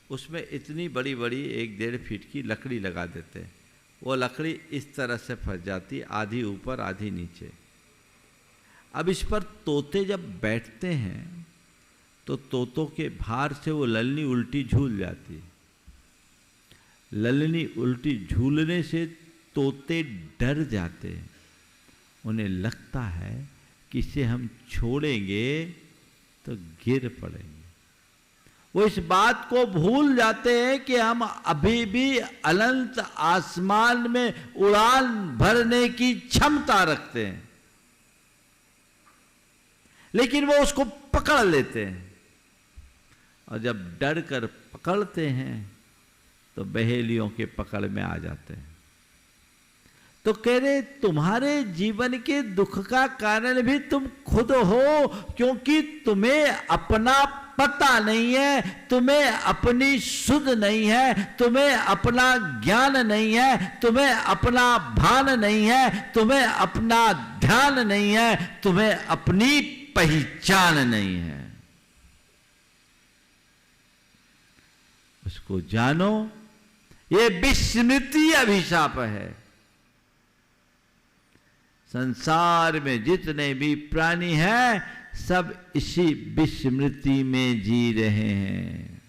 उसमें इतनी बड़ी बड़ी 1-1.5 फीट की लकड़ी लगा देते हैं। वो लकड़ी इस तरह से फंस जाती, आधी ऊपर आधी नीचे। अब इस पर तोते जब बैठते हैं तो तोतों के भार से वो ललनी उल्टी झूल जाती। ललनी उल्टी झूलने से तोते डर जाते हैं। उन्हें लगता है कि इसे हम छोड़ेंगे तो गिर पड़ेंगे। वो इस बात को भूल जाते हैं कि हम अभी भी अनंत आसमान में उड़ान भरने की क्षमता रखते हैं, लेकिन वो उसको पकड़ लेते हैं। और जब डर कर पकड़ते हैं तो बहेलियों के पकड़ में आ जाते हैं। तो कह रहे तुम्हारे जीवन के दुख का कारण भी तुम खुद हो, क्योंकि तुम्हें अपना पता नहीं है, तुम्हें अपनी सुध नहीं है, तुम्हें अपना ज्ञान नहीं है, तुम्हें अपना भान नहीं है, तुम्हें अपना ध्यान नहीं है, तुम्हें अपनी पहचान नहीं है। उसको जानो। ये विस्मृति अभिशाप है। संसार में जितने भी प्राणी हैं सब इसी विस्मृति में जी रहे हैं,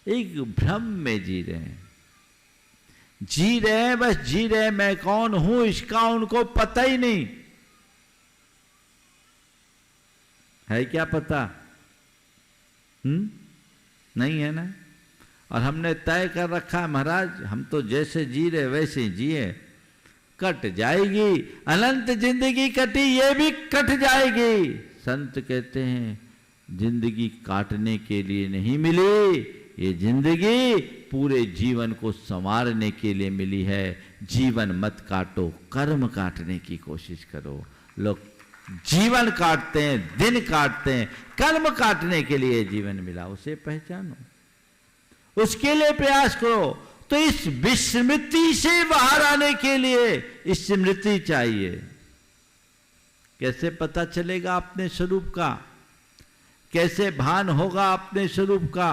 एक भ्रम में जी रहे हैं। जी रहे हैं, बस जी रहे। मैं कौन हूं इसका उनको पता ही नहीं है। क्या पता? नहीं है ना। और हमने तय कर रखा है महाराज हम तो जैसे जी रहे वैसे ही जिए। कट जाएगी, अनंत जिंदगी कटी, ये भी कट जाएगी। संत कहते हैं जिंदगी काटने के लिए नहीं मिली, ये जिंदगी पूरे जीवन को संवारने के लिए मिली है। जीवन मत काटो, कर्म काटने की कोशिश करो। लोग जीवन काटते हैं, दिन काटते हैं, कर्म काटने के लिए जीवन मिला, उसे पहचानो, उसके लिए प्रयास करो। तो इस विस्मृति से बाहर आने के लिए स्मृति चाहिए। कैसे पता चलेगा अपने स्वरूप का? कैसे भान होगा अपने स्वरूप का?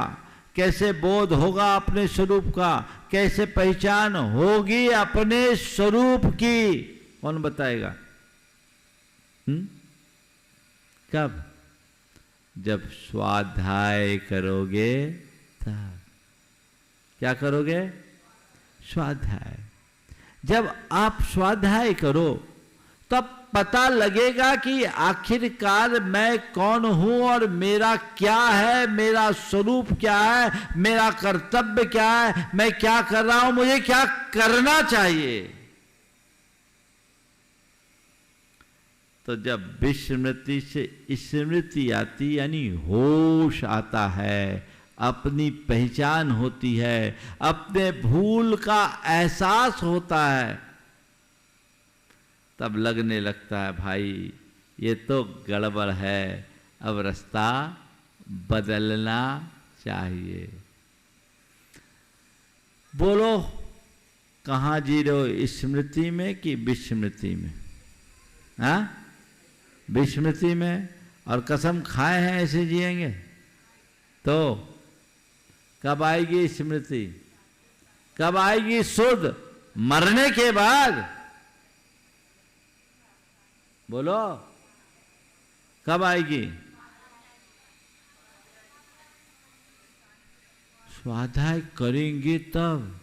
कैसे बोध होगा अपने स्वरूप का? कैसे पहचान होगी अपने स्वरूप की? कौन बताएगा? कब? जब स्वाध्याय करोगे तब। क्या करोगे? स्वाध्याय। जब आप स्वाध्याय करो तब पता लगेगा कि आखिरकार मैं कौन हूं और मेरा क्या है, मेरा स्वरूप क्या है, मेरा कर्तव्य क्या है, मैं क्या कर रहा हूं, मुझे क्या करना चाहिए। तो जब विस्मृति से स्मृति आती यानी होश आता है, अपनी पहचान होती है, अपने भूल का एहसास होता है, तब लगने लगता है भाई ये तो गड़बड़ है, अब रास्ता बदलना चाहिए। बोलो कहाँ जी रहे हो, स्मृति में कि विस्मृति में? हाँ, विस्मृति में। और कसम खाए हैं ऐसे जिएंगे तो कब आएगी स्मृति? कब आएगी सुध? मरने के बाद बोलो कब आएगी? स्वाध्याय करेंगे तब,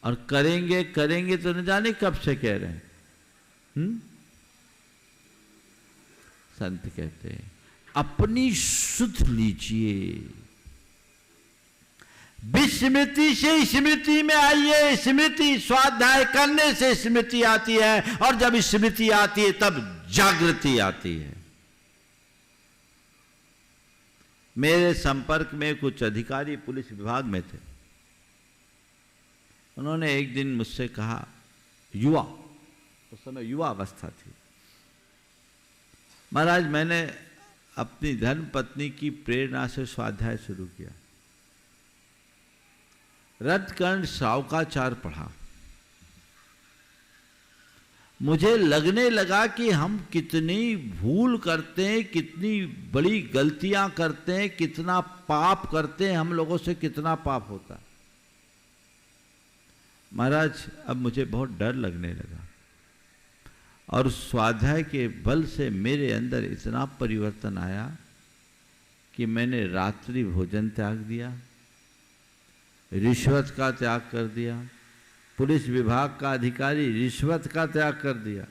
और करेंगे करेंगे तो न जाने कब से कह रहे हैं। संत कहते हैं अपनी सुध लीजिए, विस्मृति से स्मृति में आइए। स्मृति, स्वाध्याय करने से स्मृति आती है, और जब स्मृति आती है तब जागृति आती है। मेरे संपर्क में कुछ अधिकारी पुलिस विभाग में थे। उन्होंने एक दिन मुझसे कहा, युवा, उस समय युवा अवस्था थी, महाराज मैंने अपनी धर्म पत्नी की प्रेरणा से स्वाध्याय शुरू किया, रत्कर्ण सावकाचार पढ़ा, मुझे लगने लगा कि हम कितनी भूल करते हैं, कितनी बड़ी गलतियां करते हैं, कितना पाप करते हैं, हम लोगों से कितना पाप होता है। महाराज अब मुझे बहुत डर लगने लगा, और स्वाध्याय के बल से मेरे अंदर इतना परिवर्तन आया कि मैंने रात्रि भोजन त्याग दिया, रिश्वत का त्याग कर दिया, पुलिस विभाग का अधिकारी रिश्वत का त्याग कर दिया,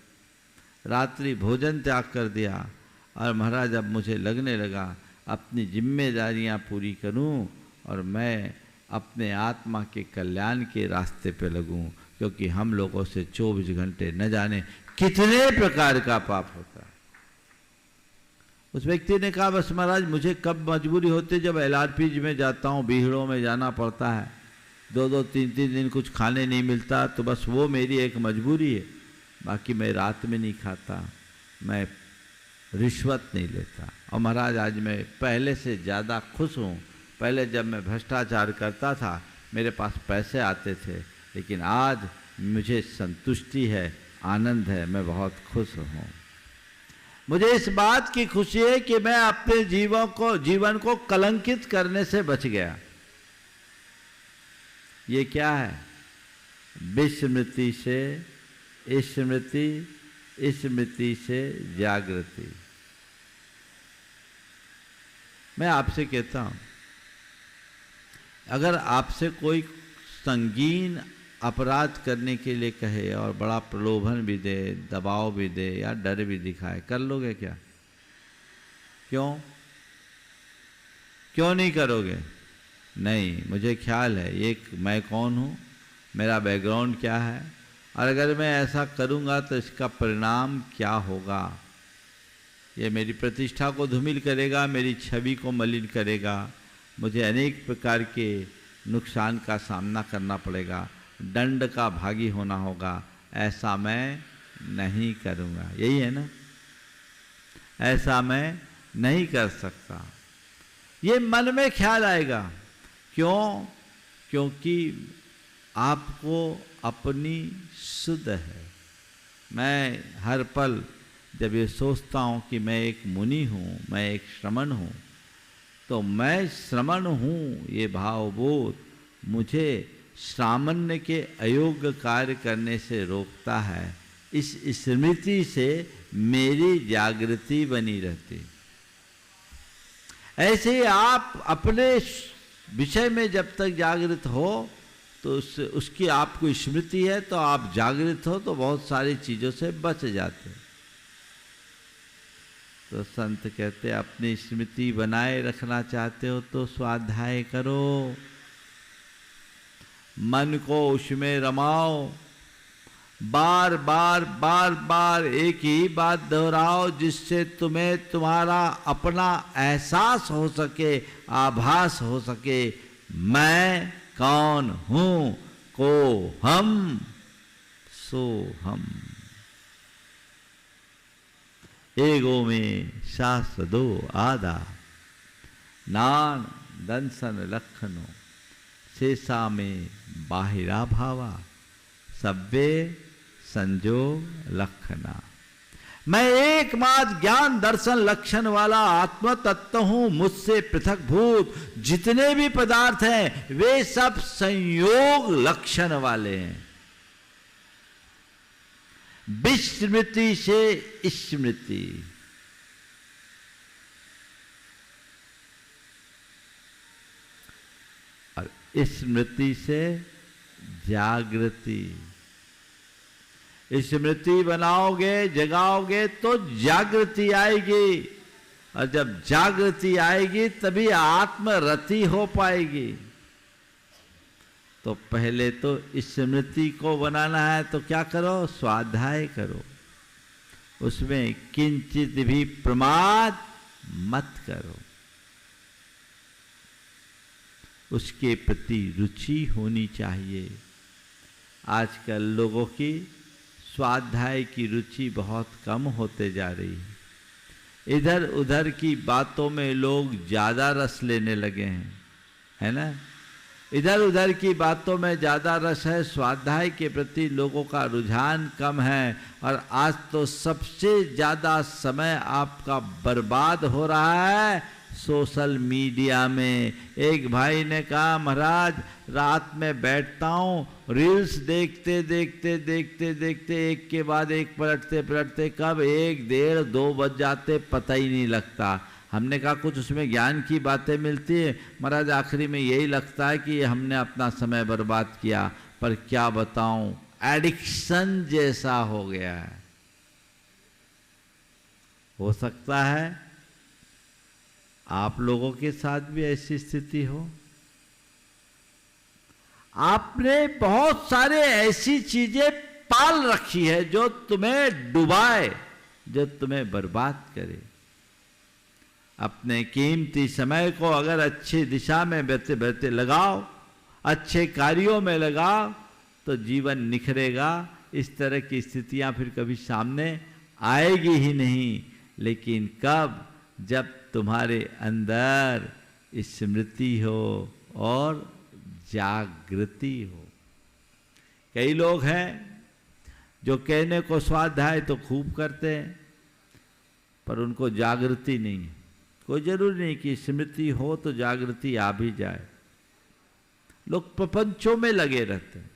रात्रि भोजन त्याग कर दिया। और महाराज अब मुझे लगने लगा अपनी जिम्मेदारियां पूरी करूं और मैं अपने आत्मा के कल्याण के रास्ते पे लगूं, क्योंकि हम लोगों से 24 घंटे न जाने कितने प्रकार का पाप होता है। उस व्यक्ति ने कहा, बस महाराज मुझे कब मजबूरी होती, जब LRP में जाता हूँ, बीहड़ों में जाना पड़ता है, 2-2, 3-3 दिन कुछ खाने नहीं मिलता, तो बस वो मेरी एक मजबूरी है। बाकी मैं रात में नहीं खाता, मैं रिश्वत नहीं लेता। और महाराज आज मैं पहले से ज़्यादा खुश हूँ। पहले जब मैं भ्रष्टाचार करता था मेरे पास पैसे आते थे, लेकिन आज मुझे संतुष्टि है, आनंद है, मैं बहुत खुश हूँ। मुझे इस बात की खुशी है कि मैं अपने जीवन को कलंकित करने से बच गया। ये क्या है? विस्मृति से स्मृति, स्मृति से जागृति। मैं आपसे कहता हूं, अगर आपसे कोई संगीन अपराध करने के लिए कहे और बड़ा प्रलोभन भी दे, दबाव भी दे या डर भी दिखाए, कर लोगे क्या? क्यों नहीं करोगे? नहीं, मुझे ख्याल है ये मैं कौन हूँ, मेरा बैकग्राउंड क्या है, और अगर मैं ऐसा करूँगा तो इसका परिणाम क्या होगा। ये मेरी प्रतिष्ठा को धूमिल करेगा, मेरी छवि को मलिन करेगा, मुझे अनेक प्रकार के नुकसान का सामना करना पड़ेगा, दंड का भागी होना होगा। ऐसा मैं नहीं करूँगा। यही है ना, ऐसा मैं नहीं कर सकता। ये मन में ख्याल आएगा। क्यों? क्योंकि आपको अपनी सुध है। मैं हर पल जब ये सोचता हूँ कि मैं एक मुनि हूँ, मैं एक श्रमण हूँ, तो मैं श्रमण हूँ ये भावबोध मुझे सामान्य के अयोग्य कार्य करने से रोकता है। इस स्मृति से मेरी जागृति बनी रहती। ऐसे आप अपने विषय में जब तक जागृत हो तो उसकी आपको स्मृति है, तो आप जागृत हो तो बहुत सारी चीज़ों से बच जाते। तो संत कहते अपनी स्मृति बनाए रखना चाहते हो तो स्वाध्याय करो, मन को उसमें रमाओ, बार बार एक ही बात दोहराओ, जिससे तुम्हें तुम्हारा अपना एहसास हो सके, आभास हो सके, मैं कौन हूं, को हम सो हम। एगो में शास्त्र दो आदा, नान दंसन लखनो, शेषा में बाहिरा भावा, सब्बे संजोग लक्षणा। मैं एकमात्र ज्ञान दर्शन लक्षण वाला आत्म तत्व हूं, मुझसे पृथक भूत जितने भी पदार्थ हैं वे सब संयोग लक्षण वाले हैं। विस्मृति से स्मृति, और स्मृति से जागृति। स्मृति बनाओगे, जगाओगे तो जागृति आएगी, और जब जागृति आएगी तभी आत्मरति हो पाएगी। तो पहले तो स्मृति को बनाना है तो क्या करो? स्वाध्याय करो, उसमें किंचित भी प्रमाद मत करो, उसके प्रति रुचि होनी चाहिए। आजकल लोगों की स्वाध्याय की रुचि बहुत कम होते जा रही है। इधर उधर की बातों में लोग ज़्यादा रस लेने लगे हैं, है ना? इधर उधर की बातों में ज़्यादा रस है, स्वाध्याय के प्रति लोगों का रुझान कम है। और आज तो सबसे ज़्यादा समय आपका बर्बाद हो रहा है सोशल मीडिया में। एक भाई ने कहा, महाराज रात में बैठता हूँ, रील्स देखते देखते देखते देखते एक के बाद एक पलटते पलटते कब 1, 1:30, 2 बज जाते पता ही नहीं लगता। हमने कहा कुछ उसमें ज्ञान की बातें मिलती है? महाराज आखिरी में यही लगता है कि हमने अपना समय बर्बाद किया। पर क्या बताऊं, एडिक्शन जैसा हो गया है। हो सकता है आप लोगों के साथ भी ऐसी स्थिति हो। आपने बहुत सारे ऐसी चीजें पाल रखी है जो तुम्हें डुबाए, जो तुम्हें बर्बाद करे। अपने कीमती समय को अगर अच्छी दिशा में बहते बहते लगाओ, अच्छे कार्यों में लगाओ, तो जीवन निखरेगा। इस तरह की स्थितियां फिर कभी सामने आएगी ही नहीं। लेकिन कब? जब तुम्हारे अंदर स्मृति हो और जागृति हो। कई लोग हैं जो कहने को स्वाध्याय तो खूब करते हैं, पर उनको जागृति नहीं है। कोई जरूरी नहीं कि स्मृति हो तो जागृति आ भी जाए। लोग प्रपंचों में लगे रहते हैं।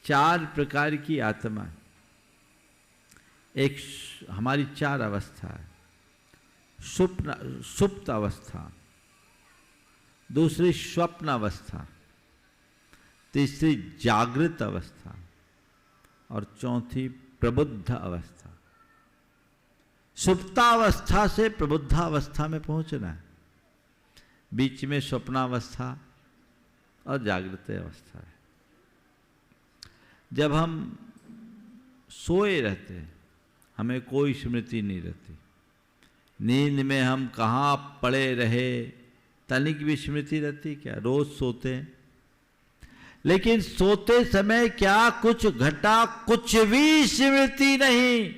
4 प्रकार की आत्मा है। एक हमारी 4 अवस्था है। सुप्त अवस्था, दूसरी स्वप्न अवस्था, तीसरी जागृत अवस्था और चौथी प्रबुद्ध अवस्था। सुप्तावस्था से प्रबुद्धावस्था में पहुंचना है। बीच में स्वप्नावस्था और जागृत अवस्था है। जब हम सोए रहते हैं हमें कोई स्मृति नहीं रहती। नींद में हम कहाँ पड़े रहे तनिक भी स्मृति रहती क्या? रोज सोते हैं, लेकिन सोते समय क्या कुछ घटा? कुछ भी स्मृति नहीं।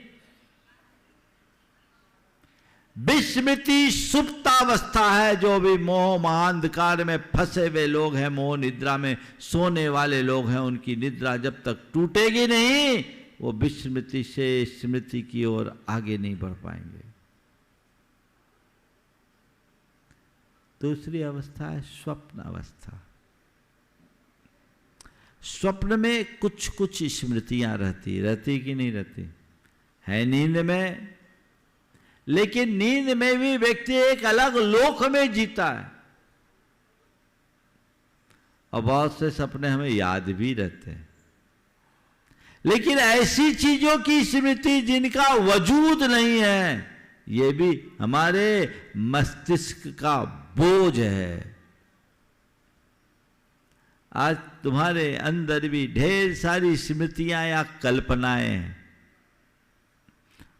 विस्मृति सुप्तावस्था है। जो भी मोह महाअंधकार में फंसे हुए लोग हैं, मोह निद्रा में सोने वाले लोग हैं, उनकी निद्रा जब तक टूटेगी नहीं, वो विस्मृति से स्मृति की ओर आगे नहीं बढ़ पाएंगे। दूसरी अवस्था है स्वप्न अवस्था। स्वप्न में कुछ कुछ स्मृतियां रहती कि नहीं रहती? है नींद में, लेकिन नींद में भी व्यक्ति एक अलग लोक में जीता है। और बहुत से सपने हमें याद भी रहते हैं, लेकिन ऐसी चीजों की स्मृति जिनका वजूद नहीं है, ये भी हमारे मस्तिष्क का बोझ है। आज तुम्हारे अंदर भी ढेर सारी स्मृतियां या कल्पनाएं हैं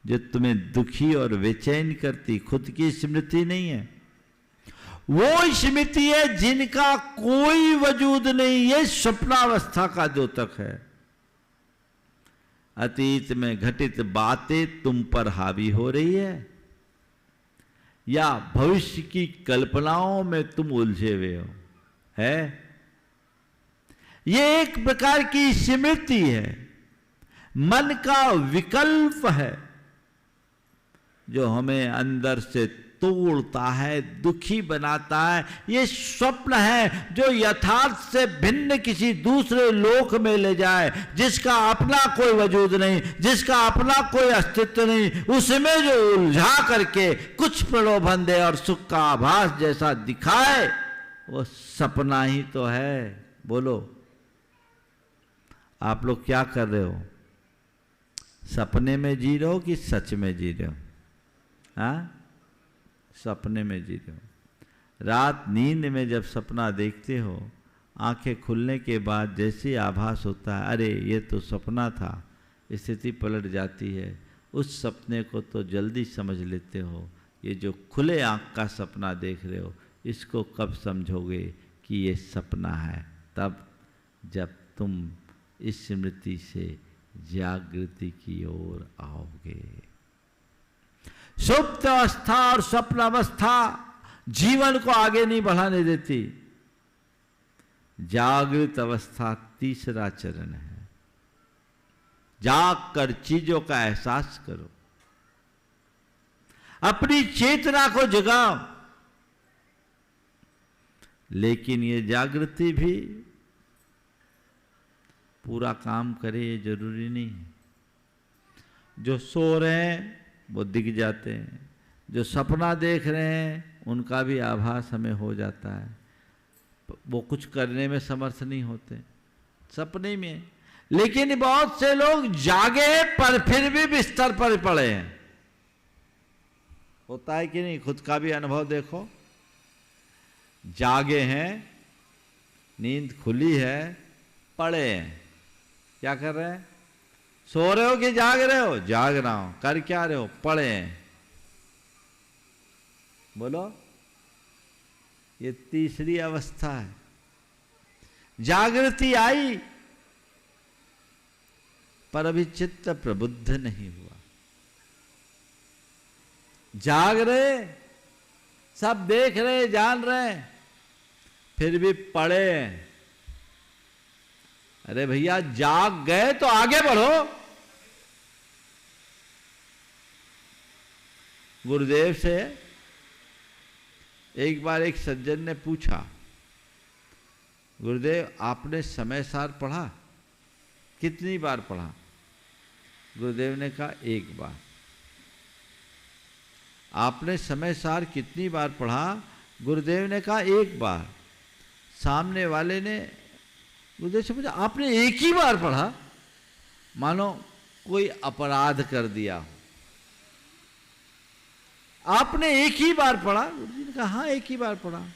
जो तुम्हें दुखी और बेचैन करती। खुद की स्मृति नहीं है, वो स्मृति है जिनका कोई वजूद नहीं। ये स्वप्नावस्था का द्योतक है। अतीत में घटित बातें तुम पर हावी हो रही है, या भविष्य की कल्पनाओं में तुम उलझे हुए हो, है? ये एक प्रकार की स्मृति है, मन का विकल्प है, जो हमें अंदर से तोड़ता है, दुखी बनाता है। ये स्वप्न है जो यथार्थ से भिन्न किसी दूसरे लोक में ले जाए, जिसका अपना कोई वजूद नहीं, जिसका अपना कोई अस्तित्व नहीं, उसमें जो उलझा करके कुछ प्रलोभन दे और सुख का आभास जैसा दिखाए, वो सपना ही तो है। बोलो आप लोग क्या कर रहे हो? सपने में जी रहे हो कि सच में जी रहे हो? हाँ, सपने में जी रहे हो। रात नींद में जब सपना देखते हो, आंखें खुलने के बाद जैसे आभास होता है अरे ये तो सपना था, स्थिति पलट जाती है। उस सपने को तो जल्दी समझ लेते हो। ये जो खुले आंख का सपना देख रहे हो, इसको कब समझोगे कि ये सपना है? तब जब तुम इस स्मृति से जागृति की ओर आओगे। सुप्त अवस्था और स्वप्न अवस्था जीवन को आगे नहीं बढ़ाने देती। जागृत अवस्था तीसरा चरण है। जाग कर चीजों का एहसास करो, अपनी चेतना को जगाओ। लेकिन ये जागृति भी पूरा काम करे ये जरूरी नहीं है। जो सो रहे हैं वो दिख जाते हैं, जो सपना देख रहे हैं उनका भी आभास हमें हो जाता है। वो कुछ करने में समर्थ नहीं होते सपने में। लेकिन बहुत से लोग जागे पर फिर भी बिस्तर पर पड़े हैं। होता है कि नहीं? खुद का भी अनुभव देखो। जागे हैं, नींद खुली है, पड़े हैं, क्या कर रहे हैं? सो रहे हो कि जाग रहे हो? जाग रहा हूं। कर क्या रहे हो? पड़े हैं। बोलो, ये तीसरी अवस्था है। जागृति आई पर अभी चित्त प्रबुद्ध नहीं हुआ। जाग रहे, सब देख रहे, जान रहे, फिर भी पड़े हैं। अरे भैया जाग गए तो आगे बढ़ो। गुरुदेव से एक बार एक सज्जन ने पूछा, गुरुदेव आपने समय सार पढ़ा? कितनी बार पढ़ा? गुरुदेव ने कहा एक बार। आपने समय सार कितनी बार पढ़ा? गुरुदेव ने कहा एक बार। सामने वाले ने गुरुदेव से पूछा, आपने एक ही बार पढ़ा? मानो कोई अपराध कर दिया हो। आपने एक ही बार पढ़ा? गुरुजी ने कहा हाँ एक ही बार पढ़ा।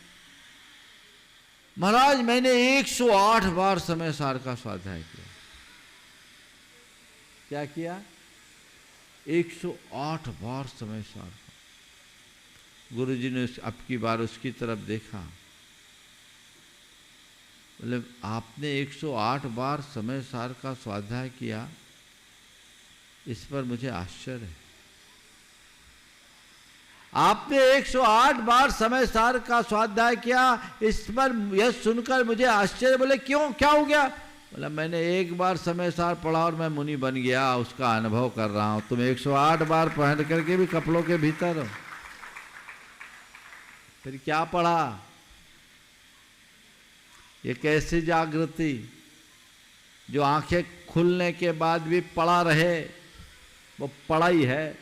महाराज मैंने 108 बार समय सार का स्वाध्याय किया। क्या किया? 108 बार समय सार का। गुरुजी ने अब की बार उसकी तरफ देखा, बोले आपने 108 बार समय सार का स्वाध्याय किया, इस पर मुझे आश्चर्य है। आपने 108 बार समय सार का स्वाध्याय किया, इस पर यह सुनकर मुझे आश्चर्य। बोले क्यों, क्या हो गया? बोला मैंने एक बार समय सार पढ़ा और मैं मुनि बन गया, उसका अनुभव कर रहा हूं। तुम 108 बार पढ़ करके भी कपड़ों के भीतर हो। फिर क्या पढ़ा? ये कैसी जागृति जो आंखें खुलने के बाद भी पड़ा रहे? वो पड़ा ही है।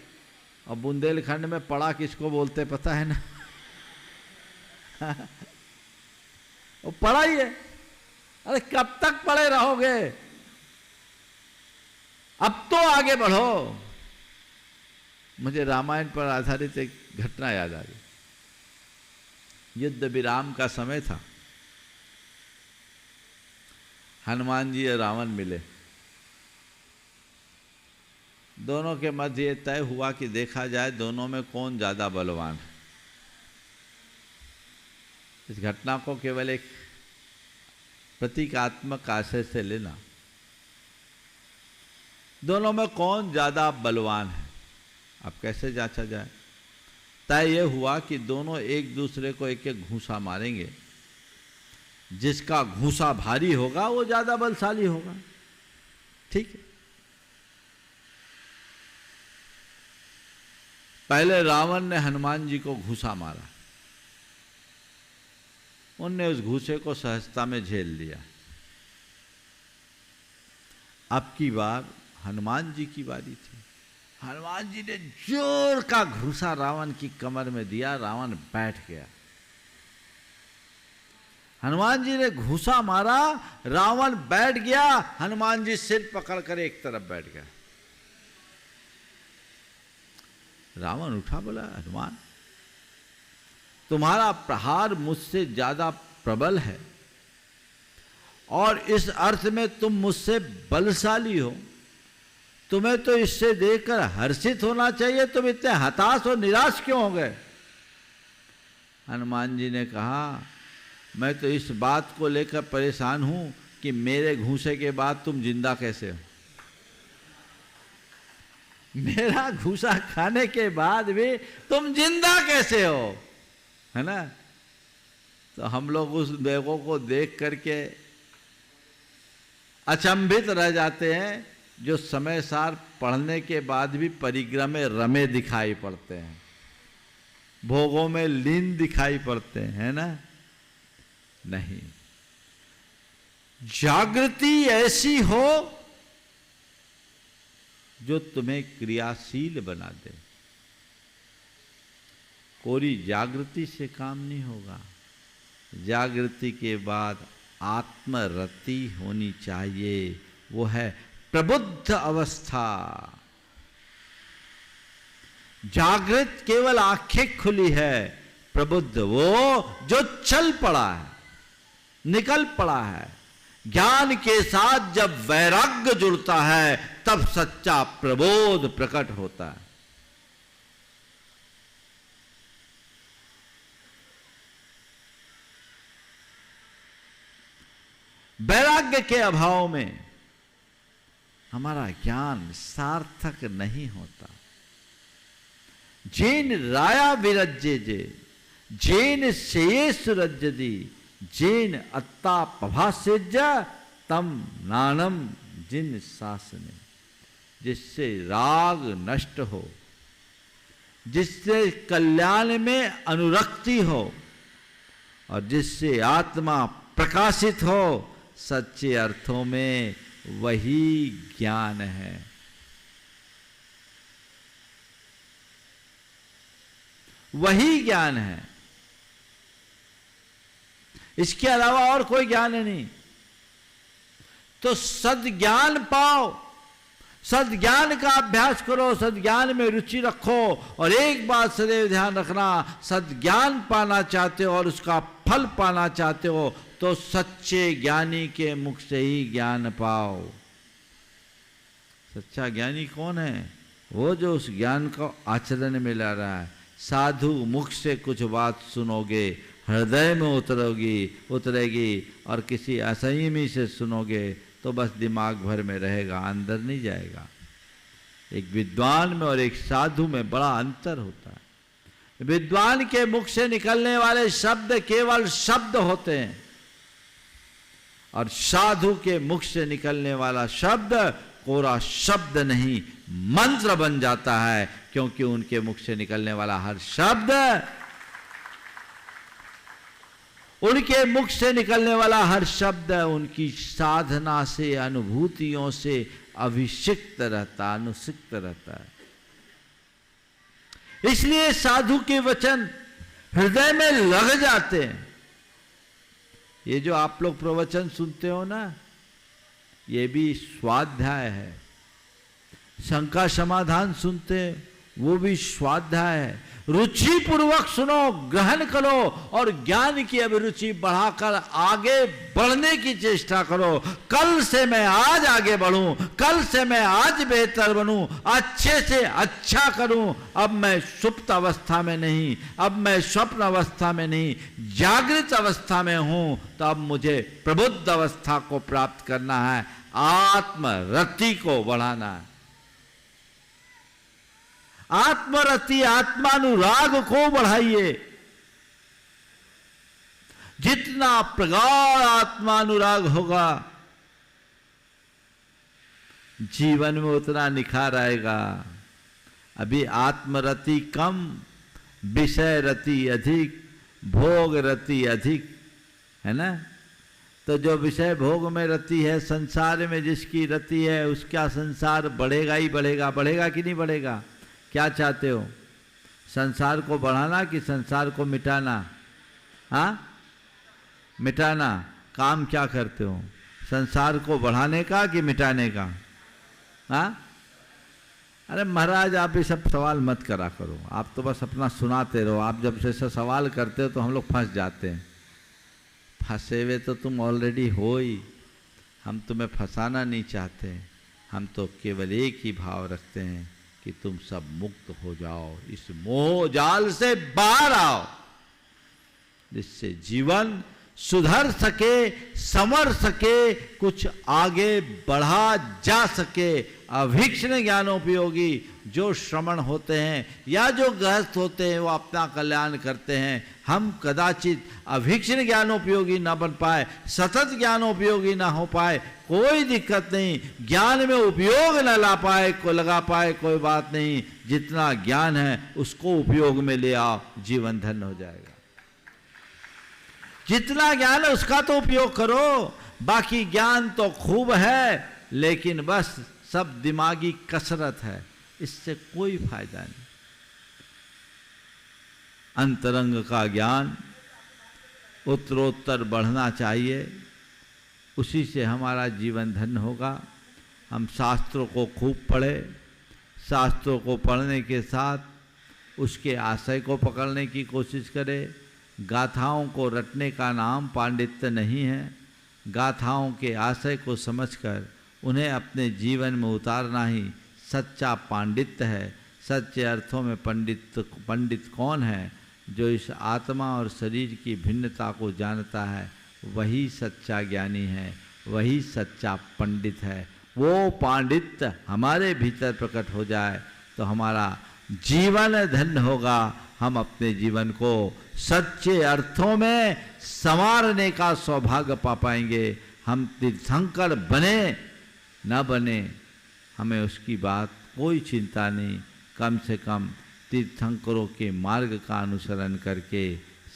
और बुंदेलखंड में पड़ा किसको बोलते पता है ना? वो पड़ा ही है। अरे कब तक पड़े रहोगे? अब तो आगे बढ़ो। मुझे रामायण पर आधारित एक घटना याद आ गई। युद्ध विराम का समय था। हनुमान जी और रावण मिले। दोनों के मध्य ये तय हुआ कि देखा जाए दोनों में कौन ज्यादा बलवान है। इस घटना को केवल एक प्रतीकात्मक आशय से लेना। दोनों में कौन ज्यादा बलवान है, अब कैसे जांचा जाए? तय यह हुआ कि दोनों एक दूसरे को एक एक घूंसा मारेंगे। जिसका घूंसा भारी होगा वो ज्यादा बलशाली होगा। ठीक है। पहले रावण ने हनुमान जी को घूसा मारा, उनने उस घूसे को सहजता में झेल लिया। अब की बार हनुमान जी की बारी थी। हनुमान जी ने जोर का घूसा रावण की कमर में दिया, रावण बैठ गया। हनुमान जी ने घूसा मारा, रावण बैठ गया, हनुमान जी सिर पकड़कर एक तरफ बैठ गया। रावण उठा, बोला हनुमान तुम्हारा प्रहार मुझसे ज्यादा प्रबल है और इस अर्थ में तुम मुझसे बलशाली हो, तुम्हें तो इससे देखकर हर्षित होना चाहिए, तुम इतने हताश और निराश क्यों हो गए? हनुमान जी ने कहा मैं तो इस बात को लेकर परेशान हूं कि मेरे घूसे के बाद तुम जिंदा कैसे हो। मेरा घूसा खाने के बाद भी तुम जिंदा कैसे हो, है ना। तो हम लोग उस देखो को देख करके अचंभित रह जाते हैं, जो समय सार पढ़ने के बाद भी परिग्रह में रमे दिखाई पड़ते हैं, भोगों में लीन दिखाई पड़ते हैं, है ना। नहीं, जागृति ऐसी हो जो तुम्हें क्रियाशील बना दे। कोरी जागृति से काम नहीं होगा, जागृति के बाद आत्मरति होनी चाहिए, वो है प्रबुद्ध अवस्था। जागृत केवल आंखें खुली है, प्रबुद्ध वो जो चल पड़ा है, निकल पड़ा है। ज्ञान के साथ जब वैराग्य जुड़ता है तब सच्चा प्रबोध प्रकट होता है। वैराग्य के अभाव में हमारा ज्ञान सार्थक नहीं होता। जेन राया विरज्ये जे, जेन शेये सुरज्यति, जेन अत्ता पभासेज तम नानम जिन शासने। जिससे राग नष्ट हो, जिससे कल्याण में अनुरक्ति हो और जिससे आत्मा प्रकाशित हो, सच्चे अर्थों में वही ज्ञान है। वही ज्ञान है, इसके अलावा और कोई ज्ञान नहीं। तो सद्ज्ञान पाओ, सद्ज्ञान का अभ्यास करो, सद्ज्ञान में रुचि रखो। और एक बात सदैव ध्यान रखना, सद्ज्ञान पाना चाहते हो और उसका फल पाना चाहते हो तो सच्चे ज्ञानी के मुख से ही ज्ञान पाओ। सच्चा ज्ञानी कौन है? वो जो उस ज्ञान को आचरण में ला रहा है। साधु मुख से कुछ बात सुनोगे, हृदय में उतरेगी और किसी असंयमी से सुनोगे तो बस दिमाग भर में रहेगा, अंदर नहीं जाएगा। एक विद्वान में और एक साधु में बड़ा अंतर होता है। विद्वान के मुख से निकलने वाले शब्द केवल शब्द होते हैं और साधु के मुख से निकलने वाला शब्द कोरा शब्द नहीं, मंत्र बन जाता है। क्योंकि उनके मुख से निकलने वाला हर शब्द, उनके मुख से निकलने वाला हर शब्द उनकी साधना से, अनुभूतियों से अभिषिक्त रहता, अनुसिक्त रहता है। इसलिए साधु के वचन हृदय में लग जाते हैं। ये जो आप लोग प्रवचन सुनते हो ना, ये भी स्वाध्याय है। शंका समाधान सुनते, वो भी स्वाध्याय है। रुचि पूर्वक सुनो, ग्रहण करो और ज्ञान की अभिरुचि बढ़ाकर आगे बढ़ने की चेष्टा करो। कल से मैं आज आगे बढ़ूं, कल से मैं आज बेहतर बनूं, अच्छे से अच्छा करूं। अब मैं सुप्त अवस्था में नहीं, अब मैं स्वप्न अवस्था में नहीं, जागृत अवस्था में हूं। तो अब मुझे प्रबुद्ध अवस्था को प्राप्त करना है, आत्मरति को बढ़ाना है। आत्मरति, आत्मानुराग को बढ़ाइए। जितना प्रगाढ़ आत्मानुराग होगा, जीवन में उतना निखार आएगा। अभी आत्मरति कम, विषय रति अधिक, भोग रति अधिक, है ना। तो जो विषय भोग में रति है, संसार में जिसकी रति है, उसका संसार बढ़ेगा ही बढ़ेगा। बढ़ेगा कि नहीं बढ़ेगा? क्या चाहते हो, संसार को बढ़ाना कि संसार को मिटाना? हाँ, मिटाना। काम क्या करते हो, संसार को बढ़ाने का कि मिटाने का? हाँ, अरे महाराज आप ये सब सवाल मत करा करो, आप तो बस अपना सुनाते रहो। आप जब से ऐसा सवाल करते हो तो हम लोग फंस जाते हैं। फंसे हुए तो तुम ऑलरेडी हो ही, हम तुम्हें फंसाना नहीं चाहते। हम तो केवल एक ही भाव रखते हैं कि तुम सब मुक्त हो जाओ, इस मोह जाल से बाहर आओ, जिससे जीवन सुधर सके, संवर सके, कुछ आगे बढ़ा जा सके। अभीक्ष्ण ज्ञानोपयोगी जो श्रमण होते हैं या जो गृहस्थ होते हैं वो अपना कल्याण करते हैं। हम कदाचित अभीक्ष्ण ज्ञानोपयोगी न बन पाए, सतत ज्ञानोपयोगी ना हो पाए, कोई दिक्कत नहीं। ज्ञान में उपयोग न लगा पाए कोई बात नहीं। जितना ज्ञान है उसको उपयोग में ले आओ, जीवन धन्य हो जाएगा। जितना ज्ञान है उसका तो उपयोग करो। बाकी ज्ञान तो खूब है, लेकिन बस सब दिमागी कसरत है, इससे कोई फायदा नहीं। अंतरंग का ज्ञान उत्तरोत्तर बढ़ना चाहिए, उसी से हमारा जीवन धन्य होगा। हम शास्त्रों को खूब पढ़े, शास्त्रों को पढ़ने के साथ उसके आशय को पकड़ने की कोशिश करें। गाथाओं को रटने का नाम पांडित्य नहीं है। गाथाओं के आशय को समझकर उन्हें अपने जीवन में उतारना ही सच्चा पांडित्य है। सच्चे अर्थों में पंडित कौन है? जो इस आत्मा और शरीर की भिन्नता को जानता है, वही सच्चा ज्ञानी है, वही सच्चा पंडित है। वो पांडित्य हमारे भीतर प्रकट हो जाए तो हमारा जीवन धन्य होगा। हम अपने जीवन को सच्चे अर्थों में संवारने का सौभाग्य पा पाएंगे। हम तीर्थंकर बने न बने, हमें उसकी बात कोई चिंता नहीं। कम से कम तीर्थंकरों के मार्ग का अनुसरण करके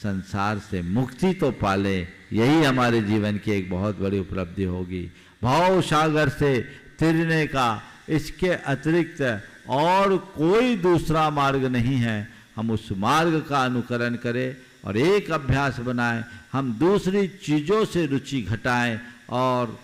संसार से मुक्ति तो पाले, यही हमारे जीवन की एक बहुत बड़ी उपलब्धि होगी। भाव सागर से तिरने का इसके अतिरिक्त और कोई दूसरा मार्ग नहीं है। हम उस मार्ग का अनुकरण करें और एक अभ्यास बनाएं। हम दूसरी चीज़ों से रुचि घटाएं और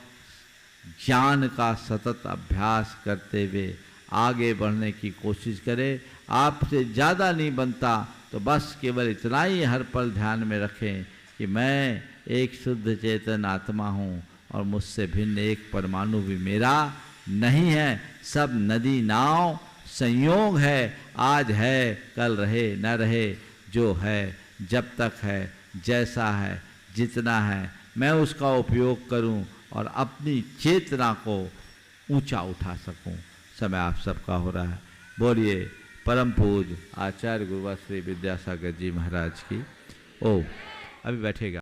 ज्ञान का सतत अभ्यास करते हुए आगे बढ़ने की कोशिश करें। आपसे ज़्यादा नहीं बनता तो बस केवल इतना ही हर पल ध्यान में रखें कि मैं एक शुद्ध चेतन आत्मा हूँ और मुझसे भिन्न एक परमाणु भी मेरा नहीं है। सब नदी नाव संयोग है, आज है कल रहे न रहे। जो है जब तक है, जैसा है, जितना है, मैं उसका उपयोग करूं और अपनी चेतना को ऊंचा उठा सकूं। समय आप सबका हो रहा है। बोलिए परम पूज्य आचार्य गुरुवर श्री विद्यासागर जी महाराज की। ओ अभी बैठेगा।